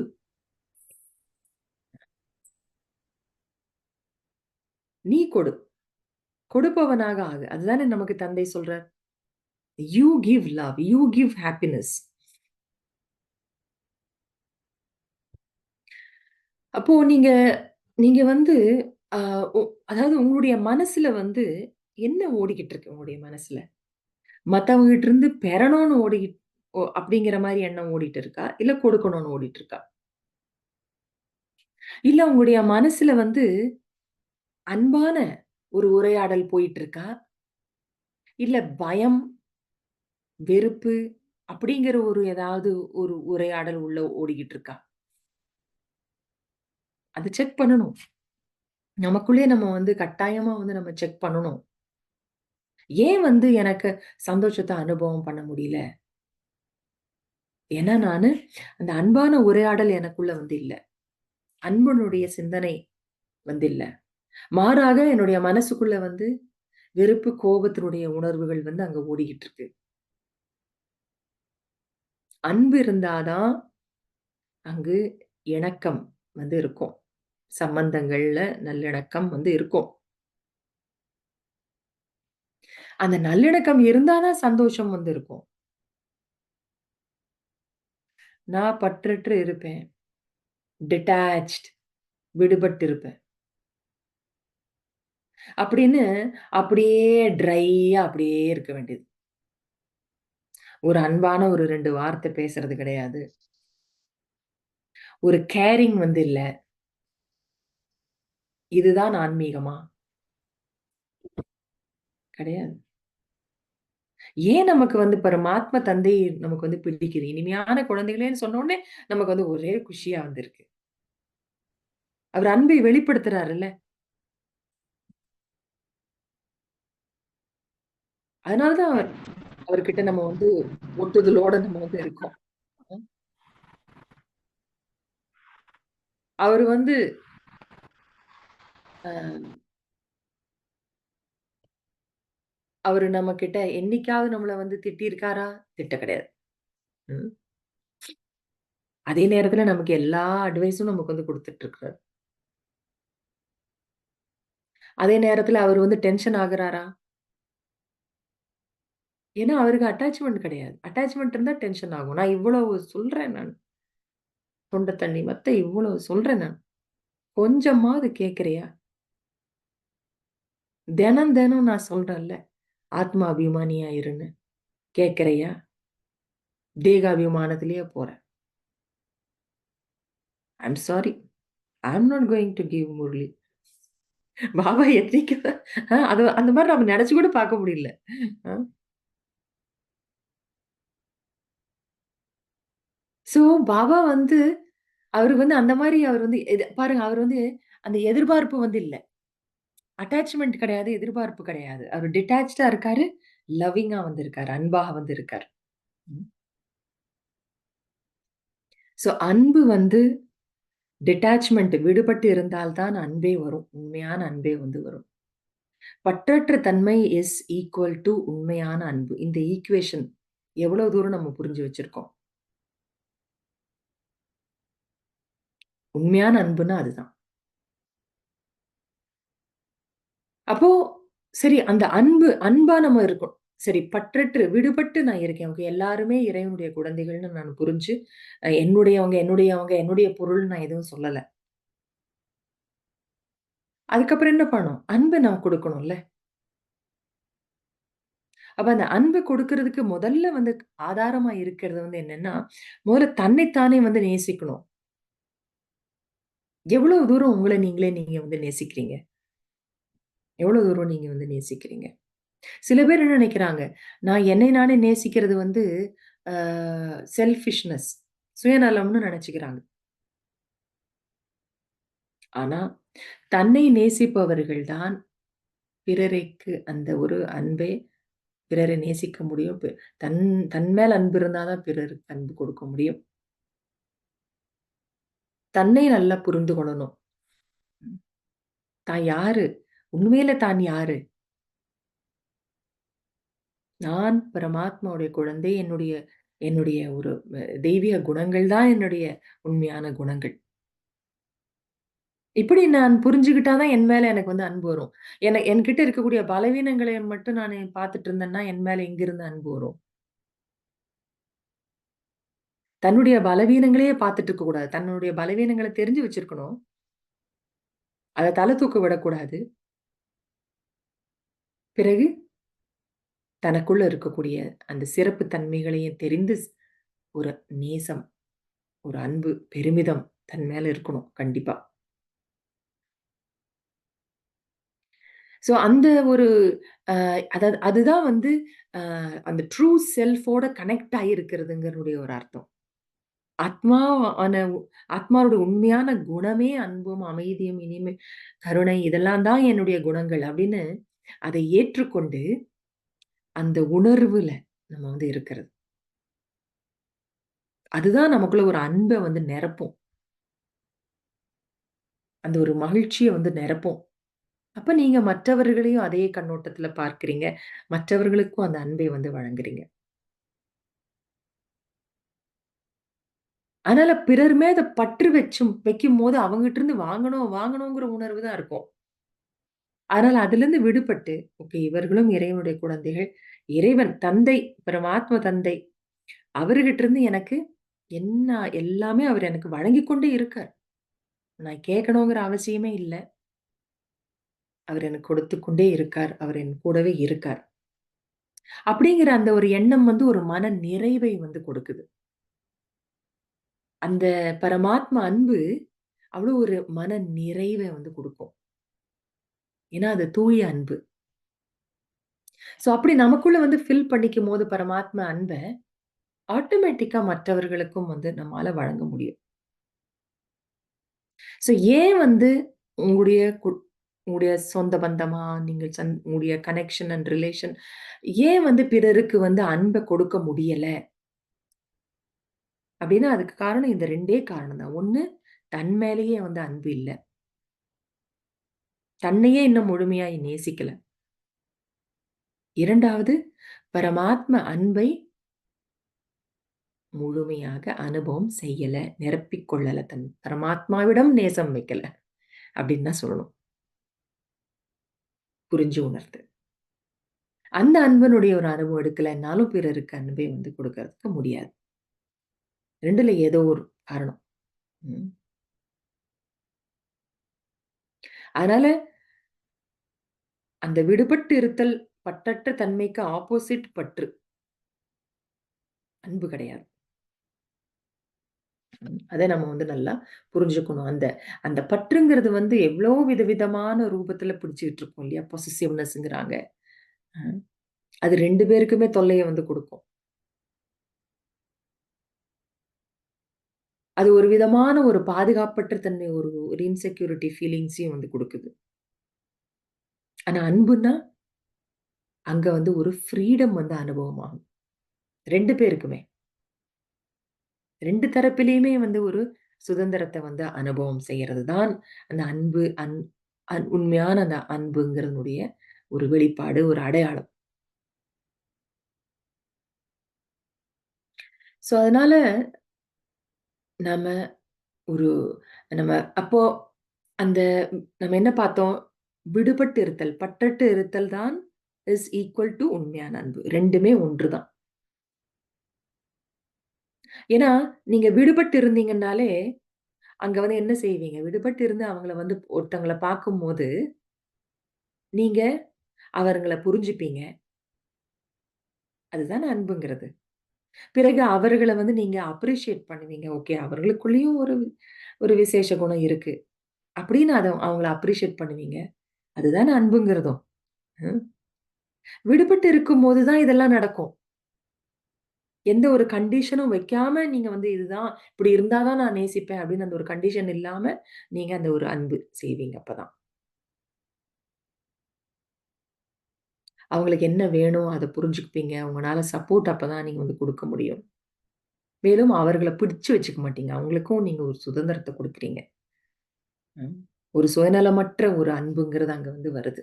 நீ கொடு. கொடுப்பவனாக ஆகு. அதுதானே நமக்கு தந்தை சொல்றார். You give love. You give happiness. அப்போ நீங்க நீங்க வந்து அ ஒ அதாவது உங்களுடைய மனசுல வந்து என்ன ஓடிக்கிட்டு இருக்கு உங்களுடைய மனசுல? மத்தவங்ககிட்ட இருந்து பெறணும்னு அப்படிங்கிற மாரி எண்ணம் ஓடிட்டு இருக்கா? இல்ல கொடுக்கணும்னு ஓடிட்டு இருக்கா? இல்ல உங்களுடைய மனசுல வந்து அன்பான ஒரு உரையாடல் போயிட்டு இருக்கா? இல்ல பயம், வெறுப்பு அப்படிங்கிற ஒரு ஏதாவது ஒரு உரையாடல் உள்ள ஓடிக்கிட்டு இருக்கா? அத செக் பண்ணணும். நமக்குள்ளேயே நம்ம வந்து கட்டாயமா வந்து நம்ம செக் பண்ணணும். ஏன் வந்து எனக்கு சந்தோஷத்த அனுபவம் பண்ண முடியல? ஏன்னா நானு அந்த அன்பான உரையாடல் எனக்குள்ள வந்து இல்ல. அன்புனுடைய சிந்தனை வந்து இல்ல. மாறாக என்னுடைய மனசுக்குள்ள வந்து வெறுப்பு, கோபத்தினுடைய உணர்வுகள் வந்து அங்க ஓடிக்கிட்டு இருக்கு. அன்பு இருந்தா தான் அங்கு இணக்கம் வந்து இருக்கும். சம்பந்தங்கள்ல நல்லிணக்கம் வந்து இருக்கும். அந்த நல்லிணக்கம் இருந்தா தான் சந்தோஷம் வந்து இருக்கும். நான் பற்றற்று இருப்பேன். டிட்டாச்ட் விடுபட்டு இருப்பேன். அப்படின்னு அப்படியே ட்ரையா அப்படியே இருக்க வேண்டியது. ஒரு அன்பான ஒரு 2 வார்த்தை பேசுறது கிடையாது. ஒரு கேரிங் வந்து இல்ல. இதுதான் ஆன்மீகமா? கிடையாது. ஏன் நமக்கு வந்து பரமாத்ம தந்தை நமக்கு வந்து பிடிக்குது? இனிமையான குழந்தைகளேன்னு சொன்ன உடனே நமக்கு வந்து ஒரே குஷியா வந்திருக்கு. அவர் அன்பை வெளிப்படுத்துறாருல்ல. அதனால தான் அவர்கிட்ட நம்ம வந்து ஒட்டுதலோட நம்ம வந்து இருக்கோம். அவரு வந்து அ அவரு நம்மகிட்ட என்னைக்காவது நம்மள வந்து திட்டியிருக்காரா? திட்ட கிடையாது. ம். அதே நேரத்துல நமக்கு எல்லா அட்வைஸும் நமக்கு வந்து குடுத்துட்டு இருக்காரு. அதே நேரத்துல அவரு வந்து டென்ஷன் ஆகுறாரா? ஏன்னா அவருக்கு அட்டாச்மென்ட் கிடையாது. அட்டாச்மென்ட் இருந்தா டென்ஷன் ஆகும். நான் இவ்வளவு சொல்றேன் நானு. தொண்ட தண்ணி வத்த இவ்வளவு சொல்றேன் நான். கொஞ்சமாவது கேட்கிறியா? தினம் தினம் நான் சொல்றேன்ல. ஆத்மாபிமானியா இருன்னு. கேட்கிறையா? தேகாபிமானத்திலேயே போற. I am sorry. I am not going to give Murali. Baba என்னைக்கு அது அந்த மாரி நம்ம நெனச்சு கூட பார்க்க முடியல. அ. சோ பாபா வந்து அவரு வந்து அந்த மாரி அவரு வந்து பாருங்க அவரு வந்து அந்த எதிர்பார்ப்பு வந்து இல்ல. அட்டாச்மென்ட் கிடையாது, எதிர்பார்ப்பு கிடையாது. அவரு டிட்டாச்டா இருக்காரு. லவ்விங்கா வந்து இருக்காரு. அன்பாக வந்து இருக்காரு. ம். சோ அன்பு வந்து டிட்டாச்மென்ட் விடுபட்டு இருந்தால் தான் அன்பே வரும். உண்மையான அன்பே வந்து வரும். பற்றற்ற தன்மை இஸ் ஈக்குவல் டூ உண்மையான அன்பு. இந்த ஈக்குவேஷன் எவ்வளவு தூரம் நம்ம புரிஞ்சு வச்சிருக்கோம். உண்மையான அன்புன்னா அதுதான். அப்போ சரி அந்த அன்பா நம்ம இருக்கோம். சரி பற்றற்று விடுபட்டு நான் இருக்கேன். ஓகே எல்லாருமே இறைவனுடைய குழந்தைகள்னு நான் புரிஞ்சு, என்னுடையவங்க, என்னுடையவங்க, என்னுடைய பொருள்னு நான் எதுவும் சொல்லல. அதுக்கப்புறம் என்ன பண்ணணும்? அன்ப நான் குடுக்கணும்ல. அப்ப அந்த அன்ப குடுக்குறதுக்கு முதல்ல வந்து ஆதாரமா இருக்கிறது வந்து என்னன்னா, முதல்ல தன்னை தானே வந்து நேசிக்கணும். எவ்வளவு தூரம் உங்கள நீங்க வந்து நேசிக்கிறீங்க? எவ்வளவு தூரம் நீங்க வந்து நேசிக்கிறீங்க? சில பேர் என்ன நினைக்கிறாங்க, நான் என்னை நானே நேசிக்கிறது வந்து ஆ செல்ஃபிஷ்னஸ் சுயநலம்னு நெனச்சுக்கிறாங்க. ஆனா, தன்னை நேசிப்பவர்கள் தான் பிறருக்கு அந்த ஒரு அன்பை பிறரை நேசிக்க முடியும். தன் தன் மேல் அன்பு இருந்தா தான் பிறருக்கு அன்பு கொடுக்க முடியும். தன்னை நல்லா புரிந்து கொள்ளணும். ம். தான் யாரு? உண்மையில தான் யாரு? நான் பரமாத்மாவுடைய குழந்தை. என்னுடைய என்னுடைய ஒரு தெய்வீக குணங்கள் தான் என்னுடைய உண்மையான குணங்கள். இப்படி நான் புரிஞ்சுகிட்டா தான் என் மேல எனக்கு வந்து அன்பு வரும். என்கிட்ட இருக்கக்கூடிய பலவீனங்களை மட்டும் நானு பார்த்துட்டு இருந்தேன்னா, என் மேல எங்கிருந்து அன்பு வரும்? தன்னுடைய பலவீனங்களையே பார்த்துட்டு இருக்கக்கூடாது. தன்னுடைய பலவீனங்கள தெரிஞ்சு வச்சிருக்கணும். அத தல தூக்க விடக்கூடாது. பிறகு தனக்குள்ள இருக்கக்கூடிய அந்த சிறப்பு தன்மைகளையும் தெரிந்து ஒரு நேசம், ஒரு அன்பு, பெருமிதம் தன் மேல இருக்கணும் கண்டிப்பா. ஸோ அந்த ஒரு அதாவது அதுதான் வந்து அந்த ட்ரூ செல்ஃபோட கனெக்ட் ஆகி இருக்கிறதுங்கறதுடைய ஒரு அர்த்தம். ஆத்மாவான ஆத்மாவோட உண்மையான குணமே அன்பும், அமைதியும், இனிமை, கருணை இதெல்லாம் தான் என்னுடைய குணங்கள் அப்படின்னு அதை ஏற்றுக்கொண்டு, அந்த உணர்வுல நம்ம வந்து இருக்கிறது. அதுதான் நமக்குள்ள ஒரு அன்ப வந்து நிரப்பும். அந்த ஒரு மகிழ்ச்சிய வந்து நிரப்பும். அப்ப நீங்க மற்றவர்களையும் அதே கண்ணோட்டத்துல பார்க்கிறீங்க. மற்றவர்களுக்கும் அந்த அன்பை வந்து வழங்குறீங்க. அதனால பிறர் மேல பற்று வைக்கும்போது அவங்ககிட்ட இருந்து வாங்கணும், வாங்கணுங்கிற உணர்வு தான் இருக்கும். அதனால அதிலிருந்து விடுபட்டு, ஓகே இவர்களும் இறைவனுடைய குழந்தைகள். இறைவன் தந்தை, பரமாத்ம தந்தை. அவர்கிட்ட இருந்து எனக்கு என்ன எல்லாமே அவர் எனக்கு வழங்கிக் கொண்டே இருக்கார். நான் கேட்கணுங்கிற அவசியமே இல்ல. அவர் எனக்கு கொடுத்துக் கொண்டே இருக்கார். அவர் என் கூடவே இருக்கார். அப்படிங்கிற அந்த ஒரு எண்ணம் வந்து ஒரு மன நிறைவை வந்து கொடுக்குது. அந்த பரமாத்ம அன்பு அவ்வளோ ஒரு மன நிறைவ வந்து குடுக்கும். ஏன்னா அது தூய அன்பு. சோ அப்படி நமக்குள்ள வந்து ஃபில் பண்ணிக்கும்போது பரமாத்ம அன்ப, ஆட்டோமேட்டிக்கா மற்றவர்களுக்கும் வந்து நம்மால வழங்க முடியும். சோ ஏன் வந்து உங்களுடைய உங்களுடைய சொந்த பந்தமா, நீங்கள் உங்களுடைய கனெக்ஷன் அண்ட் ரிலேஷன் ஏன் வந்து பிறருக்கு வந்து அன்ப கொடுக்க முடியல? அப்டின்னா அதுக்கு காரணம் இந்த 2டே காரணம் தான். 1 தன் மேலேயே வந்து அன்பு இல்ல. தன்னையே இன்னும் முழுமையாய் நேசிக்கல. 2வது பரமாத்ம அன்பை முழுமையாக அனுபவம் செய்யல, நிரப்பிக் கொள்ளல. தன் பரமாத்மாவிடம் நேசம் வைக்கல. அப்படின்னு தான் சொல்லணும். புரிஞ்சு உணர்ந்து. அந்த அன்பினுடைய ஒரு அனுபவம் எடுக்கலைன்னாலும் பிறருக்கு அன்பை வந்து கொடுக்கறதுக்கு முடியாது. 2ல ஏதோ ஒரு காரணம். ம். அதனால அந்த விடுபட்டு இருத்தல் பற்றற்ற தன்மைக்கு ஆப்போசிட் பற்று. அன்பு கிடையாது. அத நம்ம வந்து நல்லா புரிஞ்சுக்கணும். அந்த அந்த பற்றுங்கிறது வந்து எவ்ளோ விதவிதமான ரூபத்துல பிடிச்சுக்கிட்டு இருக்கும் இல்லையா? பொசெசிவ்னஸ்ங்கிறாங்க. அ அது 2 பேருக்குமே தொல்லைய வந்து குடுக்கும். அது ஒரு விதமான ஒரு பாதுகாப்பற்ற தன்மை, ஒரு இன்செக்யூரிட்டி ஃபீலிங்ஸையும் வந்து குடுக்குது. ஆனா அன்புன்னா, அங்க வந்து ஒரு ஃப்ரீடம் வந்து அனுபவமாகும். 2 பேருக்குமே. 2 தரப்பிலயுமே வந்து ஒரு சுதந்திரத்த வந்து அனுபவம் செய்யறது தான் அந்த அன்பு, உண்மையான அந்த அன்புங்கிறதனுடைய ஒரு வெளிப்பாடு, ஒரு அடையாளம். ஸோ அதனால நாம ஒரு நம்ம அப்போ அந்த நம்ம என்ன பார்த்தோம்? விடுபட்டு இருத்தல், பற்றற்று இருத்தல் தான் இஸ் ஈக்குவல் டூ உண்மையான அன்பு. 2மே ஒன்று தான். ஏன்னா, நீங்க விடுபட்டு இருந்தீங்கன்னாலே, அங்க வந்து என்ன செய்வீங்க? விடுபட்டு இருந்து அவங்கள வந்து ஒருத்தங்கள பார்க்கும்போது, நீங்க அவங்கள புரிஞ்சுப்பீங்க. அதுதானே அன்புங்கிறது. பிறகு அவர்கள வந்து நீங்க அப்ரிஷியேட் பண்ணுவீங்க. ஓகே, அவர்களுக்குள்ளேயும் ஒரு ஒரு விசேஷ குணம் இருக்கு. அப்படின்னு அவங்கள அப்ரிஷியேட் பண்ணுவீங்க. அதுதானே அன்புங்கிறதும். ம். விடுபட்டு இருக்கும்போது தான் இதெல்லாம் நடக்கும். எந்த ஒரு கண்டிஷனும் வைக்காம நீங்க வந்து இதுதான் இப்படி இருந்தா தான் நான் நேசிப்பேன் அப்படின்னு அந்த ஒரு கண்டிஷன் இல்லாம நீங்க அந்த ஒரு அன்பு செய்வீங்க அப்பதான். அவங்களுக்கு என்ன வேணும் அத புரிஞ்சுக்குப்பீங்க. உங்கனால சப்போர்ட் அப்பதான் நீங்க வந்து குடுக்க முடியும். மேலும் அவர்கள பிடிச்சு வச்சுக்க மாட்டீங்க. அவங்களுக்கும் நீங்க ஒரு சுதந்திரத்த குடுக்குறீங்க. ம். ஒரு சுயநலமற்ற ஒரு அன்புங்கிறது அங்க வந்து வருது.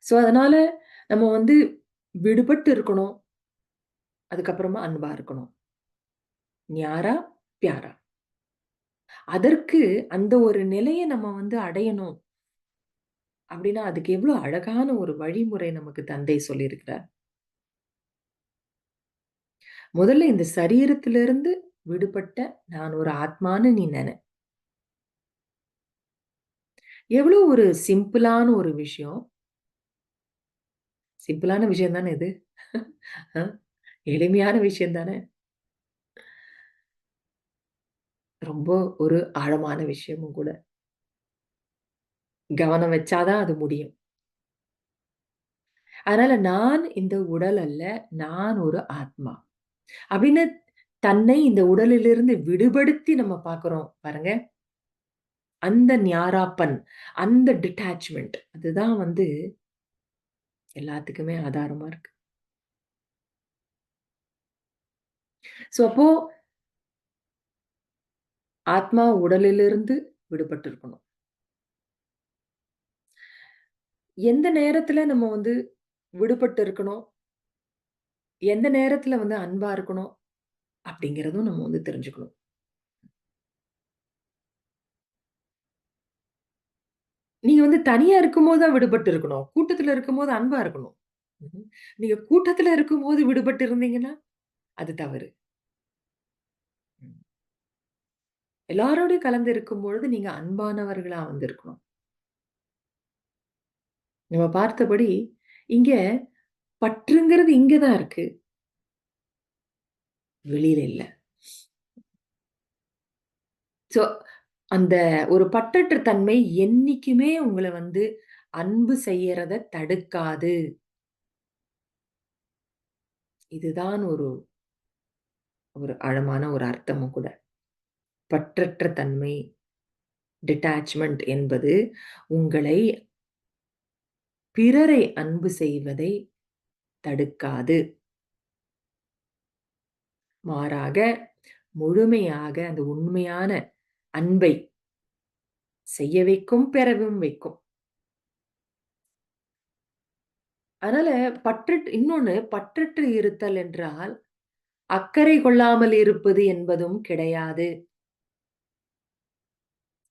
ஸோ அதனால நம்ம வந்து விடுபட்டு இருக்கணும். அதுக்கப்புறமா அன்பா இருக்கணும். ஞாரா, பியாரா. அதற்கு அந்த ஒரு நிலைய நம்ம வந்து அடையணும். அப்டின்னா, அதுக்கு எவ்ளோ அழகான ஒரு வழிமுறை நமக்கு தந்தை சொல்லியிருக்கிறார். முதல்ல இந்த சரீரத்திலிருந்து விடுபட்ட நான் ஒரு ஆத்மான்னு நீ நென. எவ்ளோ ஒரு சிம்பிளான ஒரு விஷயம். சிம்பிளான விஷயம் தானே இது. அ எளிமையான விஷயம் தானே. ரொம்ப ஒரு ஆழமான விஷயமும் கூட. கவனம் வச்சா தான் அது முடியும். அதனால நான் இந்த உடல் அல்ல, நான் ஒரு ஆத்மா. அப்படின்னு தன்னை இந்த உடலிலிருந்து விடுபடுத்தி நம்ம பார்க்கிறோம் பாருங்க. அந்த ஞாராப்பன், அந்த டிட்டாச்மென்ட் அதுதான் வந்து எல்லாத்துக்குமே ஆதாரமா இருக்கு. ஸோ அப்போ ஆத்மா உடலிலிருந்து விடுபட்டு இருக்கணும். எந்த நேரத்துல நம்ம வந்து விடுபட்டு இருக்கணும், எந்த நேரத்துல வந்து அன்பா இருக்கணும் அப்படிங்கிறதும் நம்ம வந்து தெரிஞ்சுக்கணும். நீங்க வந்து தனியா இருக்கும்போது தான் விடுபட்டு இருக்கணும். கூட்டத்துல இருக்கும்போது அன்பா இருக்கணும். ம்ஹ்ம். நீங்க கூட்டத்துல இருக்கும்போது விடுபட்டு இருந்தீங்கன்னா, அது தவறு. ம். எல்லாரோடையும் கலந்து இருக்கும்பொழுது நீங்க அன்பானவர்களா வந்து இருக்கணும். நம்ம பார்த்தபடி, இங்க பற்றுங்கிறது இங்க தான் இருக்கு. வெளியில இல்ல. ஸோ, அந்த ஒரு பற்றற்ற தன்மை என்னைக்குமே உங்கள வந்து அன்பு செய்யறத தடுக்காது. இதுதான் ஒரு ஒரு ஆழமான ஒரு அர்த்தமும் கூட. பற்றற்ற தன்மை, டிட்டாச்மென்ட் என்பது உங்களை பிறரை அன்பு செய்வதை தடுக்காது. மாறாக முழுமையாக அந்த உண்மையான அன்பை செய்ய வைக்கும், பெறவும் வைக்கும். அதனால இன்னொன்னு பற்றற்று இருத்தல் என்றால், அக்கறை கொள்ளாமல் இருப்பது என்பதும் கிடையாது.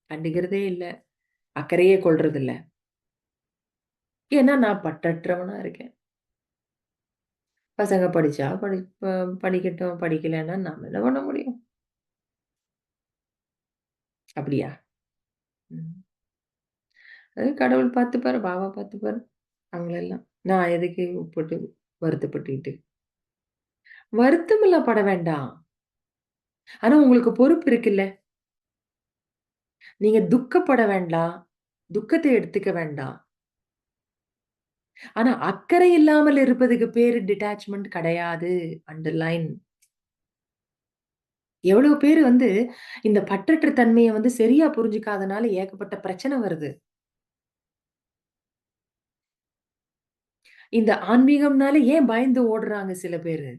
கண்டுக்கிறதே இல்ல. அக்கறையே கொள்றதில்ல. ஏன்னா நான் பற்றற்றவனா இருக்கேன். பசங்க படிச்சா படிக்கட்டும், படிக்கலன்னா நாம என்ன பண்ண முடியும்? அப்படியா? ம். அது கடவுள் பார்த்துப்பாரு, பாபா பார்த்துப்பாரு. அவங்களெல்லாம். நான் எதுக்கு போட்டு வருத்தப்பட்டுக்கிட்டு? வருத்தமெல்லாம் பட வேண்டாம். ஆனா உங்களுக்கு பொறுப்பு இருக்குல்ல. நீங்க துக்கப்பட வேண்டாம். துக்கத்த எடுத்துக்க வேண்டாம். ஆனா அக்கறை இல்லாமல் இருப்பதுக்கு பேரு டிட்டாச்மென்ட் கிடையாது. அண்டர்லைன். எவ்வளவு பேரு வந்து இந்த பற்றற்ற தன்மைய வந்து சரியா புரிஞ்சுக்காதனால ஏகப்பட்ட பிரச்சனை வருது. இந்த ஆன்மீகம்னாலே ஏன் பயந்து ஓடுறாங்க சில பேரு?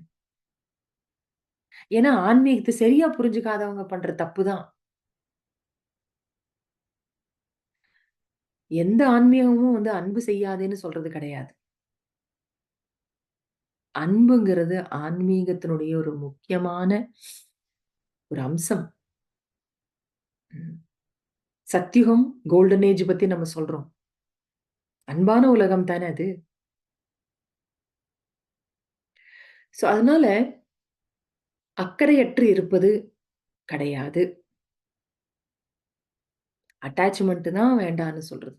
ஏன்னா ஆன்மீகத்த சரியா புரிஞ்சுக்காதவங்க பண்ற தப்பு தான். எந்த ஆன்மீகமும் வந்து அன்பு செய்யாதேன்னு சொல்றது கிடையாது. அன்புங்கிறது ஆன்மீகத்தினுடைய ஒரு முக்கியமான ஒரு அம்சம். ம். சத்யுகம், கோல்டன் ஏஜ் பத்தி நம்ம சொல்றோம். அன்பான உலகம் தானே அது. அதனால அக்கறையற்று இருப்பது கிடையாது. அட்டாச்மென்ட் தான் வேண்டான்னு சொல்றது.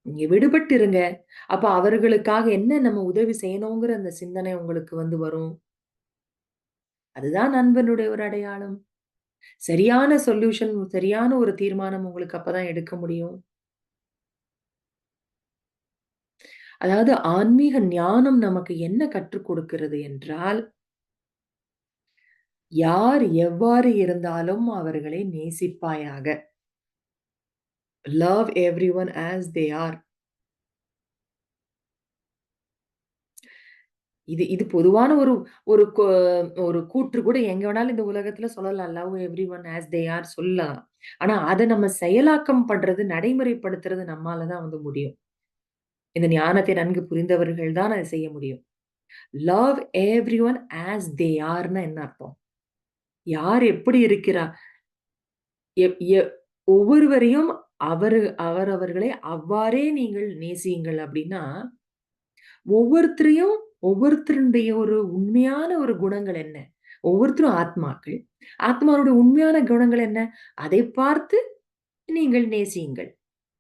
நீங்க விடுபட்டு இருங்க. அப்ப அவர்களுக்காக என்ன நம்ம உதவி செய்யணுங்கிற அந்த சிந்தனை உங்களுக்கு வந்து வரும். அதுதான் நண்பனுடைய ஒரு அடையாளம். சரியான சொல்யூஷன், சரியான ஒரு தீர்மானம் உங்களுக்கு அப்பதான் எடுக்க முடியும். அதாவது ஆன்மீக ஞானம் நமக்கு என்ன கற்றுக் கொடுக்கிறது என்றால், யார் எவ்வாறு இருந்தாலும் அவர்களை நேசிப்பாயாக. Love everyone as they are. இது இது பொதுவான ஒரு ஒரு கொ ஒரு கூற்று கூட எங்க வேணாலும் இந்த உலகத்துல சொல்லலாம். Love everyone as they R சொல்லலாம். ஆனா அத நம்ம செயலாக்கம் பண்றது, நடைமுறைப்படுத்துறது நம்மால தான் வந்து முடியும். இந்த ஞானத்தை நன்கு புரிந்தவர்கள் தான் அத செய்ய முடியும். லவ் எவரிஒன் ஆஸ் தே ஆர்ன்னா என்ன அர்த்தம்? யார் எப்படி இருக்கிறா எ எ ஒவ்வொருவரையும் அவரவர்களை அவ்வாறே நீங்கள் நேசியுங்கள் அப்டின்னா, ஒவ்வொருத்தரையும் ஒவ்வொருத்தருடைய ஒரு உண்மையான ஒரு குணங்கள் என்ன? ஒவ்வொருத்தரும் ஆத்மாக்கள். ஆத்மாவோட உண்மையான குணங்கள் என்ன? அதை பார்த்து நீங்கள் நேசியுங்கள்.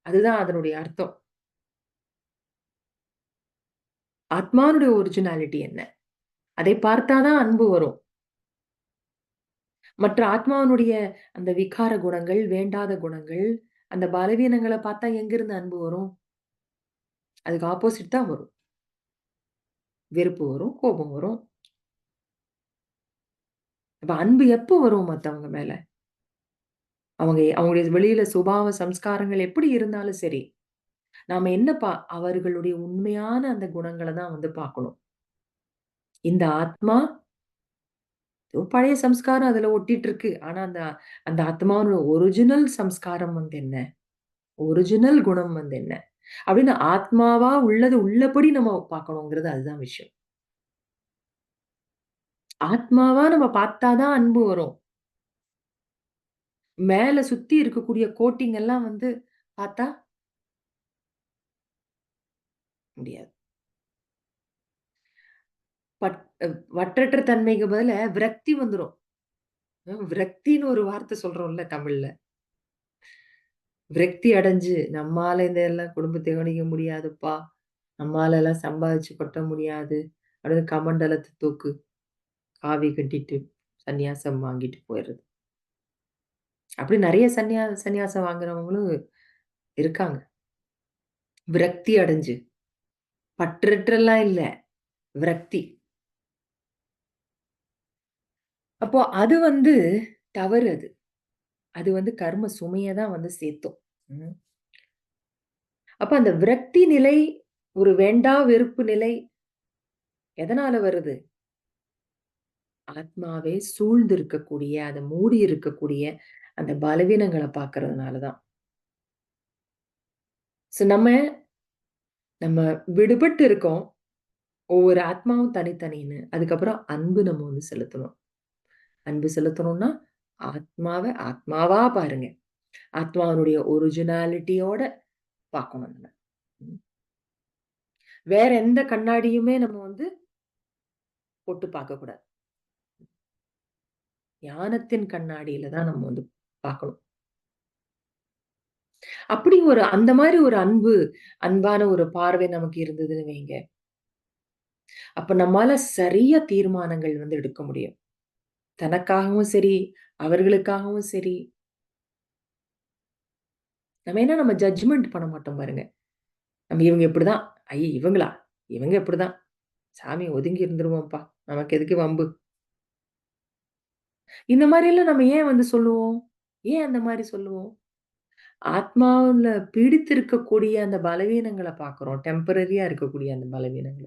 அதுதான் அதனுடைய அர்த்தம். ஆத்மானுடைய ஒரிஜினாலிட்டி என்ன? அதை பார்த்தா தான் அன்பு வரும். மற்ற ஆத்மாவினுடைய அந்த விகார குணங்கள், வேண்டாத குணங்கள், அந்த பலவீனங்கள பார்த்தா எங்கிருந்து அன்பு வரும்? அதுக்கு ஆப்போசிட் தான் வரும். வெறுப்பு வரும், கோபம் வரும். அப்ப அன்பு எப்போ வரும் மத்தவங்க மேல? அவங்களுடைய வெளியில சுபாவ சம்ஸ்காரங்கள் எப்படி இருந்தாலும் சரி, நாம என்ன அவர்களுடைய உண்மையான அந்த குணங்கள தான் வந்து பார்க்கணும். இந்த ஆத்மா ஏதோ பழைய சம்ஸ்காரம் அதுல ஒட்டிட்டு இருக்கு. ஆனா அந்த அந்த ஆத்மாவோட ஒரிஜினல் சம்ஸ்காரம் வந்து என்ன? ஒரிஜினல் குணம் வந்து என்ன? அப்படின்னு ஆத்மாவா உள்ளது உள்ளபடி நம்ம பார்க்கணுங்கிறது அதுதான் விஷயம். ஆத்மாவா நம்ம பார்த்தா தான் அன்பு வரும். மேல சுத்தி இருக்கக்கூடிய கோட்டிங் எல்லாம் வந்து பார்த்தா முடியாது. பட் வற்றற்ற தன்மைக்கு பதிலா விரக்தி வந்துரும். விரக்தின்னு ஒரு வார்த்தை சொல்றோம்ல தமிழ்ல. விரக்தி அடைஞ்சு, நம்மால இதெல்லாம் குடும்பத்த கவனிக்க முடியாதுப்பா. நம்மாலலாம் சம்பாதிச்சு கொட்ட முடியாது. அப்படின்னு கமண்டலத்த தூக்கு, காவி கட்டிட்டு, சந்நியாசம் வாங்கிட்டு போயிறது. அப்படி நெறைய சந்நியாசம் வாங்குறவங்களும் இருக்காங்க. விரக்தி அடைஞ்சு. பற்றற்றலாம் இல்ல. விரக்தி. அப்போ அது வந்து தவறு அது. அது வந்து கர்ம சுமைய தான் வந்து சேர்த்தும். ம். அப்ப அந்த விரக்தி நிலை, ஒரு வேண்டா வெறுப்பு நிலை எதனால வருது? ஆத்மாவே சூழ்ந்து இருக்கக்கூடிய, அத மூடி இருக்கக்கூடிய அந்த பலவீனங்கள பார்க்கறதுனால தான். நம்ம நம்ம விடுபட்டு இருக்கோம். ஒவ்வொரு ஆத்மாவும் தனித்தனின்னு. அதுக்கப்புறம் அன்பு நம்ம வந்து செலுத்தணும். அன்பு செலுத்தணும்னா, ஆத்மாவ ஆத்மாவா பாருங்க. ஆத்மாவினுடைய ஒரிஜினாலிட்டியோட பார்க்கணும் நம்ம. ம். வேற எந்த கண்ணாடியுமே நம்ம வந்து போட்டு பார்க்கக்கூடாது. ஞானத்தின் கண்ணாடியில தான் நம்ம வந்து பார்க்கணும். அப்படி ஒரு அந்த மாரி ஒரு அன்பான ஒரு பார்வை நமக்கு இருந்ததுன்னு வைங்க. அப்ப நம்மால சரியா தீர்மானங்கள் வந்து எடுக்க முடியும். தனக்காகவும் சரி, அவர்களுக்காகவும் சரி. நம்ம ஜட்ஜ்மென்ட் பண்ண மாட்டோம் பாருங்க. நம்ம இவங்க இப்படிதான். இவங்களா? இவங்க இப்படிதான். சாமி ஒதுங்கி இருந்துருவோம்ப்பா. நமக்கு எதுக்கு வம்பு? இந்த மாரியெல்லாம் நம்ம ஏன் வந்து சொல்லுவோம்? ஏன் அந்த மாரி சொல்லுவோம்? ஆத்மாவுல பீடித்திருக்கக்கூடிய அந்த பலவீனங்கள பார்க்கிறோம். டெம்பரரியா இருக்கக்கூடிய அந்த பலவீனங்கள.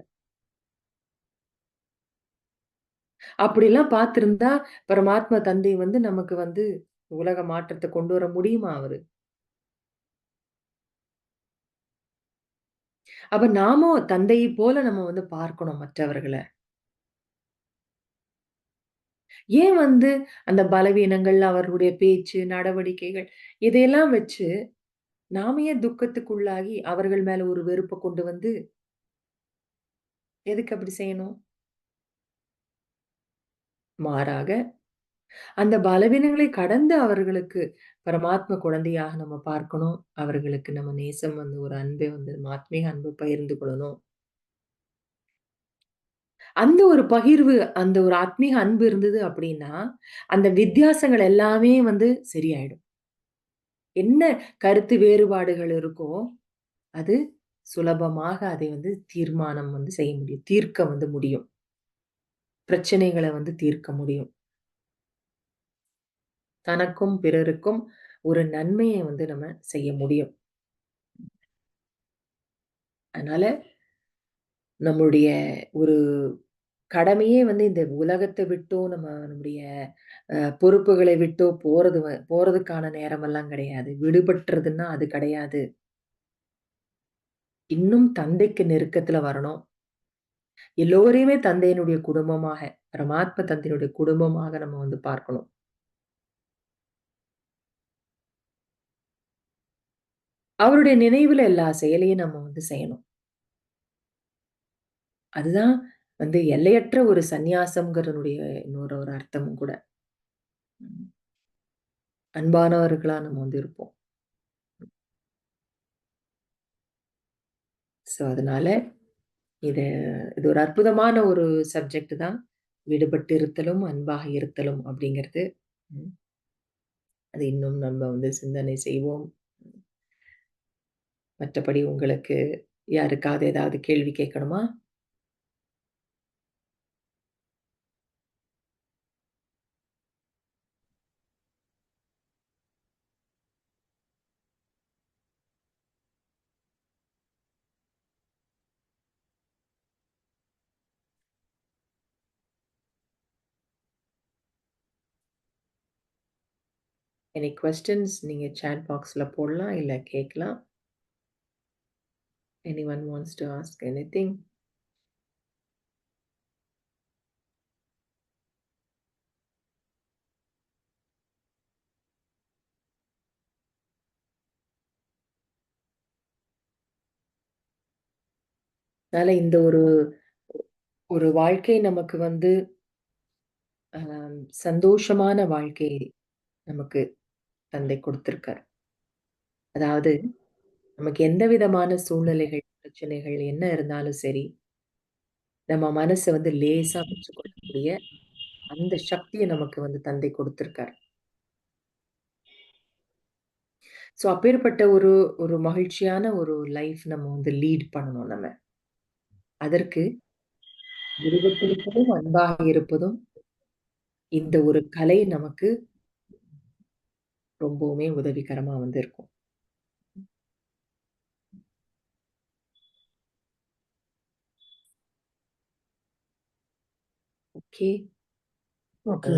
அப்படிலாம் பார்த்திருந்தா, பரமாத்மா தந்தை வந்து நமக்கு வந்து உலக மாற்றத்த கொண்டு வர முடியுமா அவரு? அப்ப நாமும் தந்தையைப் போல நம்ம வந்து பார்க்கணும் மற்றவர்கள. ஏன் வந்து அந்த பலவீனங்கள், அவர்களுடைய பேச்சு, நடவடிக்கைகள் இதையெல்லாம் வச்சு நாம ஏன் துக்கத்துக்குள்ளாகி அவர்கள் மேல ஒரு வெறுப்ப கொண்டு வந்து, எதுக்கு அப்படி செய்யணும்? மாறாக அந்த பலவீனங்களை கடந்து அவர்களுக்கு பரமாத்ம குழந்தையாக நம்ம பார்க்கணும். அவர்களுக்கு நம்ம நேசம் வந்து ஒரு அன்பை வந்து ஆத்மீக அன்பு பகிர்ந்து கொள்ளணும். அந்த ஒரு பகிர்வு, அந்த ஒரு ஆத்மீக அன்பு இருந்தது அப்படின்னா, அந்த வித்தியாசங்கள் எல்லாமே வந்து சரியாயிடும். என்ன கருத்து வேறுபாடுகள் இருக்கோ, அது சுலபமாக அதை வந்து தீர்மானம் வந்து செய்ய முடியும். தீர்க்க வந்து முடியும். பிரச்சனைகள வந்து தீர்க்க முடியும். தனக்கும், பிறருக்கும் ஒரு நன்மைய வந்து நம்ம செய்ய முடியும். அதனால நம்மளுடைய ஒரு கடமையே வந்து இந்த உலகத்த விட்டோ, நம்முடைய பொறுப்புகளை விட்டோ போறதுக்கான நேரமெல்லாம் கிடையாது. விடுபட்டுறதுன்னா அது கிடையாது. இன்னும் தந்தைக்கு நெருக்கத்துல வரணும். எல்லோரையுமே தந்தையினுடைய குடும்பமாக, பரமாத்ம தந்தையினுடைய குடும்பமாக நம்ம வந்து பார்க்கணும். அவருடைய நினைவுல எல்லா செயலையும் நம்ம வந்து செய்யணும். அதுதான் வந்து எல்லையற்ற ஒரு சந்நியாசம்ங்கிறனுடைய இன்னொரு ஒரு அர்த்தமும் கூட. ம். அன்பானவர்களா நம்ம வந்து இருப்போம். அதனால இது இது ஒரு அற்புதமான ஒரு சப்ஜெக்ட் தான். விடுபட்டு இருத்தலும், அன்பாக இருத்தலும் அப்படிங்கிறது. ம். அது இன்னும் நம்ம வந்து சிந்தனை செய்வோம். மற்றபடி உங்களுக்கு யாருக்காவது ஏதாவது கேள்வி கேட்கணுமா? எனி குவெஸ்டன்ஸ் நீங்க சாட் பாக்ஸ்ல போடலாம். இல்ல கேட்கலாம். Anyone wants to ask anything? அதனால இந்த ஒரு ஒரு வாழ்க்கை நமக்கு வந்து அ சந்தோஷமான வாழ்க்கை நமக்கு தந்தை குடுத்திருக்கார். அதாவது நமக்கு எந்த விதமான சூழ்நிலைகள், பிரச்சனைகள் என்ன இருந்தாலும் சரி, நம்ம மனச வந்து லேசா வச்சுக்கொள்ளக்கூடிய அந்த சக்திய நமக்கு வந்து தந்தை குடுத்திருக்கார். அப்பேற்பட்ட ஒரு ஒரு மகிழ்ச்சியான ஒரு லைஃப் நம்ம வந்து லீட் பண்ணணும் நம்ம. அதற்கு விடுபட்டிருப்பதும், அன்பாக இருப்பதும் இந்த ஒரு கலை நமக்கு ரொம்பவுமே உதவிகரமா வந்து இருக்கும். ஓகே. ஓகே.